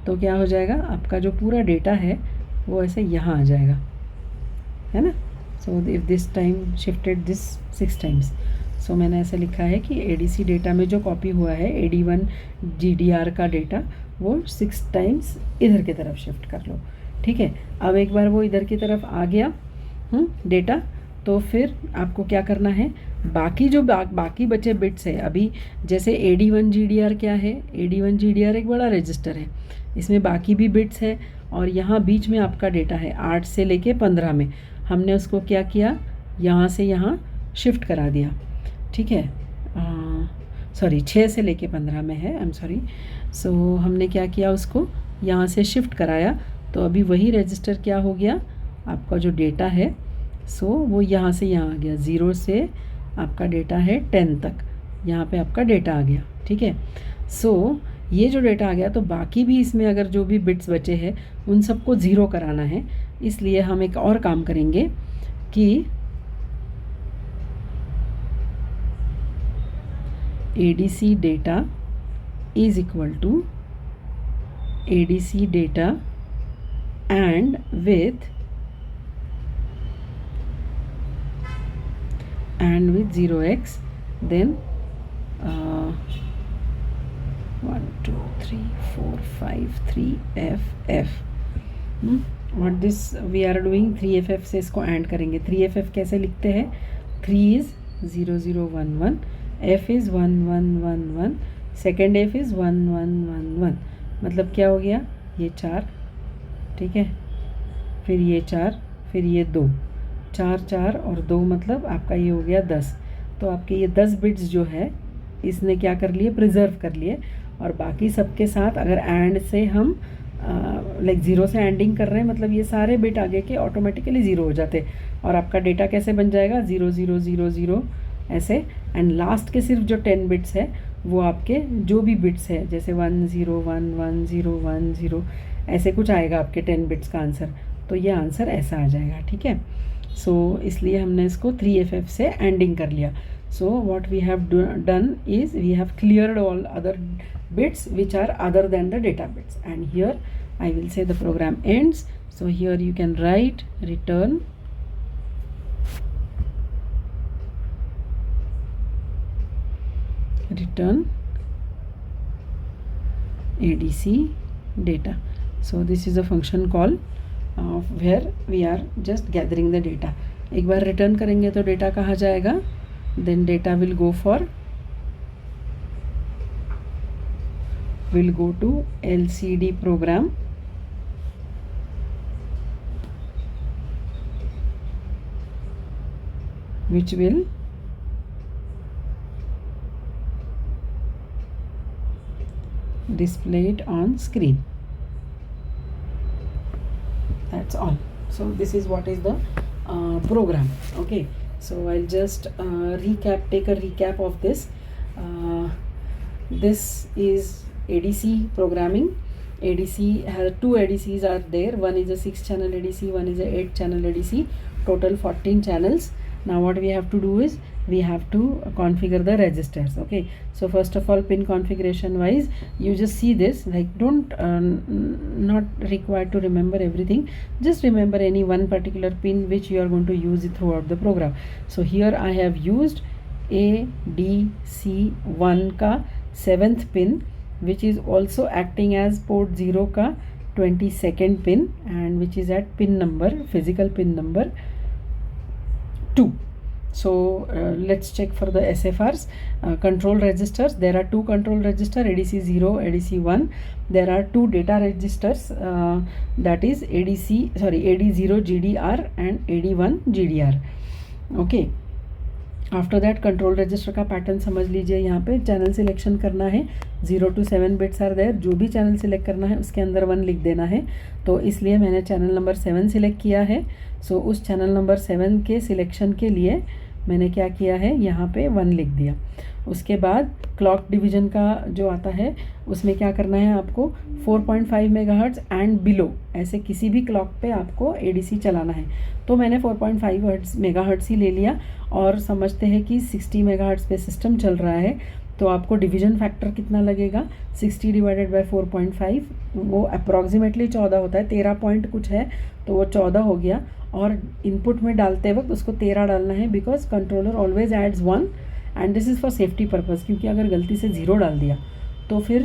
तो क्या हो जाएगा, आपका जो पूरा डेटा है वो ऐसे यहाँ आ जाएगा, है ना। So if this time shifted this 6 times, so मैंने ऐसा लिखा है कि ADC डेटा में जो कॉपी हुआ है AD1 GDR का डेटा वो 6 टाइम्स इधर की तरफ शिफ्ट कर लो, ठीक है। अब एक बार वो इधर की तरफ आ गया डेटा, तो फिर आपको क्या करना है, बाकी जो बाकी बचे बिट्स है, अभी जैसे AD1 GDR क्या है, AD1 GDR एक बड़ा रजिस्टर है, इसमें बाकी भी बिट्स है, और यहाँ बीच में आपका डेटा है 8 से लेके 15 में, हमने उसको क्या किया, यहाँ से यहाँ शिफ्ट करा दिया, ठीक है। सॉरी 6 से लेके 15 में है, आई एम सॉरी। सो हमने क्या किया, उसको यहाँ से शिफ्ट कराया, तो अभी वही रजिस्टर क्या हो गया, आपका जो डेटा है सो वो यहाँ से यहाँ आ गया, 0 से आपका डेटा है 10 तक, यहाँ पे आपका डेटा आ गया, ठीक है। सो ये जो डेटा आ गया, तो बाकी भी इसमें अगर जो भी बिट्स बचे हैं उन सबको 0 कराना है, इसलिए हम एक और काम करेंगे कि ADC data is equal to ADC data and with 0x, then 1 2 3 4 5 3ff। what this we are doing, 3ff से इसको एंड करेंगे। 3ff कैसे लिखते हैं, 3 is 0 0 1 1, f is 1 1 1 1, second f is 1 1 1 1, मतलब क्या हो गया, ये 4, ठीक है, फिर ये 4, फिर ये 2, 4 4 और 2, मतलब आपका ये हो गया 10। तो आपके ये 10 बिट्स जो है इसने क्या कर लिए, प्रिजर्व कर लिए, और बाकी सबके साथ अगर एंड से हम लाइक 0 से एंडिंग कर रहे हैं, मतलब ये सारे बिट आगे के ऑटोमेटिकली 0 हो जाते, और आपका डेटा कैसे बन जाएगा, 0 0 0 0 ऐसे, एंड लास्ट के सिर्फ जो 10 बिट्स है वो आपके जो भी बिट्स है, जैसे 1 0 1 1 0 1 0 ऐसे कुछ आएगा आपके 10 बिट्स का आंसर, तो ये आंसर ऐसा आ जाएगा, ठीक है। सो इसलिए हमने इसको 3ff से एंडिंग कर लिया। So what we have done is we have cleared all other bits which are other than the data bits, and here I will say the program ends. So here you can write return ADC data. So this is a function call where we are just gathering the data. एक बार return करेंगे तो data कहाँ जाएगा, then data will go to LCD program, which will display it on screen. That's all. So this is what is the program. Okay, so I'll just take a recap of this. This is ADC programming. ADC has 2 ADCs are there. One is a 6-channel ADC, one is a 8-channel ADC. Total 14 channels. Now what we have to do is we have to configure the registers. Okay, so first of all, pin configuration wise, you just see this, like don't not required to remember everything, just remember any one particular pin which you are going to use it throughout the program. So here I have used ADC1 का 7th pin, which is also acting as port 0 का 22nd pin, and which is at pin number, physical pin number 2. So let's check for the SFRs. Control registers, there are 2 control register, ADC 0, ADC 1. There are 2 data registers, that is AD0 GDR and AD1 GDR. Okay, after that control register का pattern समझ लीजिए. यहाँ पे channel selection करना है, 0 to 7 bits are there. जो भी channel select करना है उसके अंदर 1 लिख देना है. तो इसलिए मैंने चैनल नंबर 7 सिलेक्ट किया है. सो उस चैनल नंबर 7 के सिलेक्शन के लिए मैंने क्या किया है, यहाँ पे 1 लिख दिया. उसके बाद क्लॉक डिवीज़न का जो आता है उसमें क्या करना है आपको, 4.5 मेगाहर्ट्ज़ एंड बिलो, ऐसे किसी भी क्लॉक पे आपको ADC चलाना है. तो मैंने 4.5 मेगाहर्ट्ज़ ही ले लिया. और समझते हैं कि 60 मेगाहर्ट्ज़ पे सिस्टम चल रहा है, तो आपको डिवीज़न फैक्टर कितना लगेगा, 60 डिवाइडेड बाय 4.5, वो अप्रॉक्सीमेटली 14 होता है. 13 पॉइंट कुछ है तो वो 14 हो गया. और इनपुट में डालते वक्त उसको 13 डालना है, because controller always adds 1 and this is for safety purpose. क्योंकि अगर गलती से 0 डाल दिया तो फिर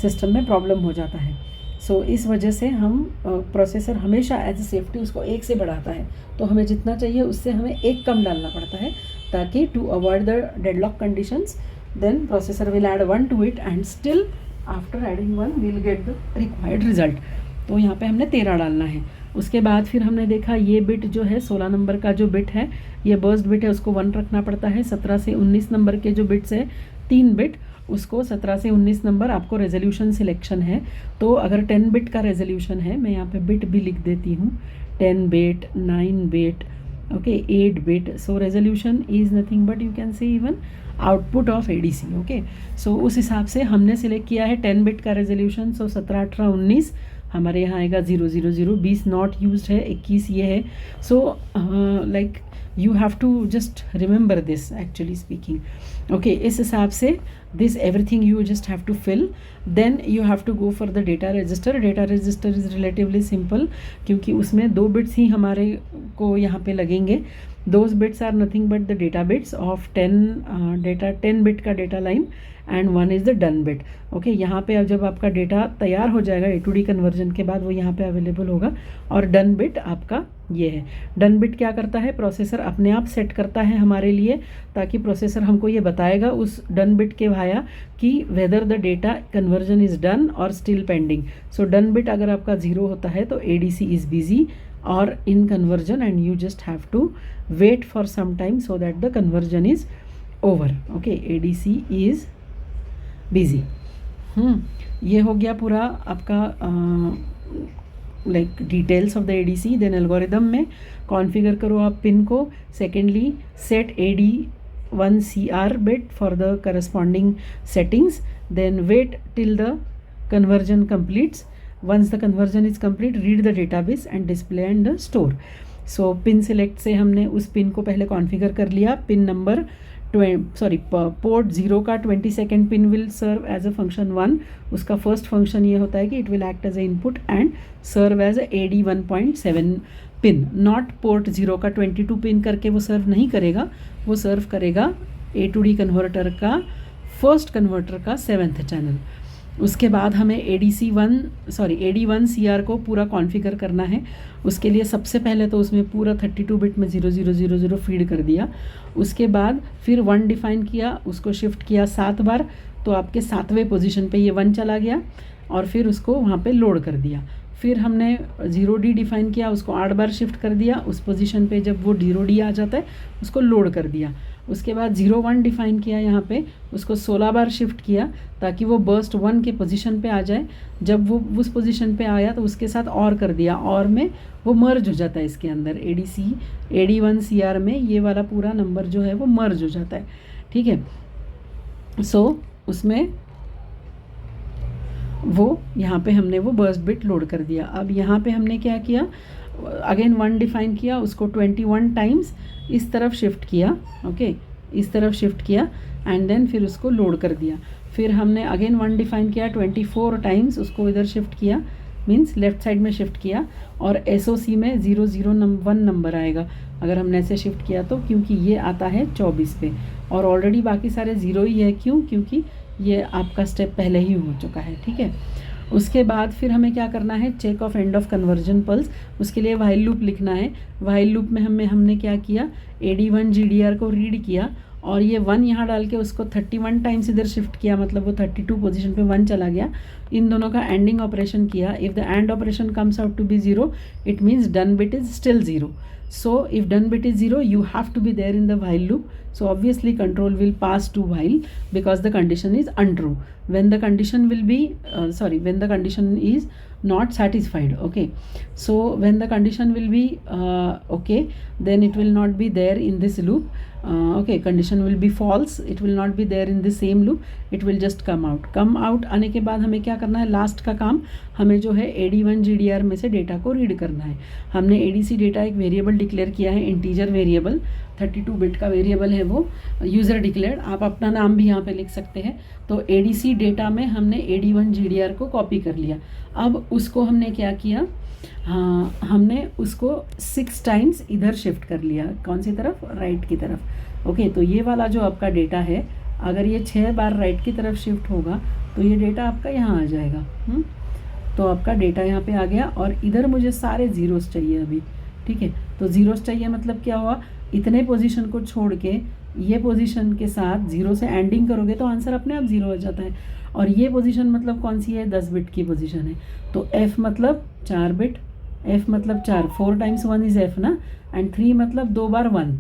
सिस्टम में प्रॉब्लम हो जाता है. सो इस वजह से हम प्रोसेसर हमेशा एज ए सेफ्टी उसको 1 से बढ़ाता है. तो हमें जितना चाहिए उससे हमें 1 कम डालना पड़ता है, ताकि to avoid the deadlock conditions. Then processor will add 1 to it and still after adding 1 will get the required result. तो यहाँ पे हमने 13 डालना है. उसके बाद फिर हमने देखा ये बिट जो है 16 नंबर का जो बिट है, ये बर्स्ट बिट है, उसको 1 रखना पड़ता है. 17 से 19 नंबर के जो बिट्स है 3 बिट, उसको 17 से 19 नंबर आपको रेजोल्यूशन सिलेक्शन है. तो अगर 10 बिट का रेजोल्यूशन है, मैं यहाँ पे बिट भी लिख देती हूँ, 10 bit, 9 bit, okay, 8 bit. So resolution is nothing but you can say even output of ADC. Okay, so उस हिसाब से हमने सिलेक्ट किया है 10 बिट का रेजोल्यूशन. सो 17, 18, 19 हमारे यहाँ आएगा 000. 20 नॉट यूज्ड है, 21 ये है. So like you have to just remember this actually speaking. Okay, इस हिसाब से this everything you just have to fill. then you have to go for the data register. data register is relatively simple, क्योंकि उसमें 2 bits ही हमारे को यहाँ पे लगेंगे. those bits are nothing but the data bits of 10 bit का data line and 1 is the done bit. Okay, यहाँ पे अब जब आपका डेटा तैयार हो जाएगा A to D कन्वर्जन के बाद, वो यहाँ पे अवेलेबल होगा. और डन बिट आपका ये है. डन बिट क्या करता है, प्रोसेसर अपने आप सेट करता है हमारे लिए, ताकि प्रोसेसर हमको ये बताएगा उस डन बिट के भाया कि whether the data conversion is done और still pending. So done bit अगर आपका 0 होता है तो ADC इज़ बिजी और in conversion, and you just have to wait for some time so that the conversion is over. Okay, ADC is busy. ये हो गया पूरा आपका like details of the ADC. Then algorithm में configure करो आप pin को. Secondly set AD1 CR bit for the corresponding settings. Then wait till the conversion completes. once the conversion is complete, read the database and display and store. So pin select से हमने उस pin को पहले configure कर लिया. Pin number port 0 का 22nd pin will serve as a function 1. उसका first function ये होता है कि it will act as a input and serve as AD 1.7 pin. Not port 0 का 22 पिन करके वो सर्व नहीं करेगा, वो सर्व करेगा A to D कन्वर्टर का फर्स्ट कन्वर्टर का 7th चैनल. उसके बाद हमें AD1 CR को पूरा कॉन्फ़िगर करना है. उसके लिए सबसे पहले तो उसमें पूरा 32 बिट में 0000 फीड कर दिया. उसके बाद फिर 1 डिफ़ाइन किया, उसको शिफ्ट किया 7 बार, तो आपके 7वें पोजीशन पे ये 1 चला गया और फिर उसको वहाँ पे लोड कर दिया. फिर हमने 0D डिफ़ाइन किया, उसको 8 बार शिफ्ट कर दिया. उस पोजीशन पे जब वो 0D आ जाता है उसको लोड कर दिया. उसके बाद 01 डिफ़ाइन किया, यहाँ पे उसको 16 बार शिफ्ट किया ताकि वो बर्स्ट 1 के पोजीशन पे आ जाए. जब वो उस पोजीशन पे आया तो उसके साथ और कर दिया, और में वो मर्ज हो जाता है इसके अंदर. AD1 CR में ये वाला पूरा नंबर जो है वो मर्ज हो जाता है. ठीक है, सो उसमें वो यहाँ पे हमने वो बर्स्ट बिट लोड कर दिया. अब यहाँ पे हमने क्या किया, अगेन 1 डिफ़ाइन किया, उसको 21 टाइम्स इस तरफ शिफ्ट किया. ओके, इस तरफ शिफ्ट किया एंड देन फिर उसको लोड कर दिया. फिर हमने अगेन 1 डिफ़ाइन किया, 24 टाइम्स उसको इधर शिफ्ट किया, मीन्स लेफ़्ट साइड में शिफ्ट किया. और SOC में 001 नंबर आएगा अगर हमने ऐसे शिफ्ट किया तो, क्योंकि ये आता है 24 पे और ऑलरेडी बाकी सारे 0 ही है. क्यों? क्योंकि ये आपका स्टेप पहले ही हो चुका है. ठीक है, उसके बाद फिर हमें क्या करना है, check of end of conversion pulse, उसके लिए वाइल लूप लिखना है। वाइल लूप में हमने क्या किया, AD1 GDR को रीड किया और ये 1 यहाँ डाल के उसको 31 टाइम्स इधर शिफ्ट किया, मतलब वो 32 पोजीशन पे 1 चला गया। इन दोनों का एंडिंग ऑपरेशन किया। If the AND operation comes out to be 0, it means done bit is still 0. So if done bit is 0, you have to be there in the while loop. So obviously control will pass to while because the condition is untrue. When the condition will be when the condition is not satisfied, okay, so when the condition will be okay, then it will not be there in this loop. Okay, condition will be false, it will not be there in the same loop, it will just come out आने के बाद हमें क्या करना है, last का काम हमें जो है AD1 GDR में से डेटा को रीड करना है। हमने ADC डेटा एक वेरिएबल डिक्लेयर किया है, इंटीजर वेरिएबल, 32 बिट का वेरिएबल है वो, यूज़र डिक्लेयर्ड, आप अपना नाम भी यहाँ पे लिख सकते हैं। तो ADC डेटा में हमने AD1 GDR को कॉपी कर लिया। अब उसको हमने क्या किया, हाँ, हमने उसको 6 टाइम्स इधर शिफ्ट कर लिया, कौन सी तरफ, राइट की तरफ। ओके, तो ये वाला जो आपका डेटा है, अगर ये 6 बार राइट की तरफ शिफ्ट होगा तो ये डेटा आपका यहाँ आ जाएगा। तो आपका डेटा यहाँ पे आ गया और इधर मुझे सारे ज़ीरोस चाहिए अभी, ठीक है। तो ज़ीरोस चाहिए मतलब क्या हुआ, इतने पोजीशन को छोड़ के ये पोजीशन के साथ 0 से एंडिंग करोगे तो आंसर अपने आप 0 हो जाता है। और ये पोजीशन मतलब कौन सी है, 10 बिट की पोजीशन है। तो F मतलब 4 बिट, F मतलब 4, 4 टाइम्स 1 इज़ F ना, एंड 3 मतलब 2 बार 1,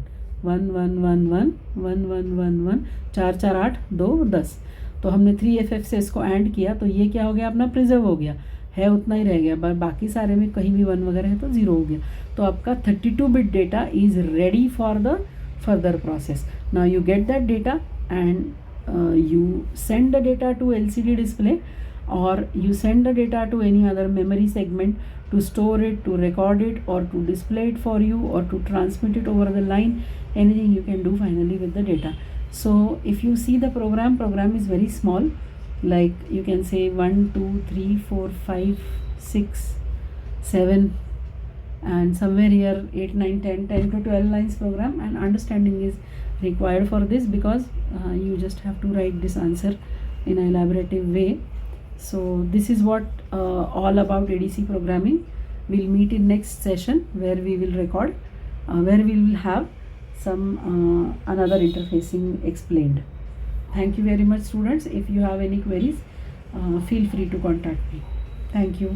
1 1 1 1 1 1 1 1, 4 4 8 2 10। तो हमने 3FF से इसको ऐड किया तो ये क्या हो गया, अपना प्रिजर्व हो गया है, उतना ही रह गया, बाकी सारे में कहीं भी 1 वगैरह है तो 0 हो गया। तो आपका 32 bit data is ready for the further process. Now you get that data and you send the data to LCD display, or you send the data to any other memory segment to store it, to record it, or to display it for you, or to transmit it over the line. Anything you can do finally with the data. So if you see the program is very small, like you can say 1 2 3 4 5 6 7, and somewhere here 8 9 10 to 12 lines program, and understanding is required for this because you just have to write this answer in an elaborative way. So this is what all about ADC programming. We'll meet in next session where we will record, where we will have some another interfacing explained. Thank you very much students. If you have any queries, feel free to contact me. Thank you.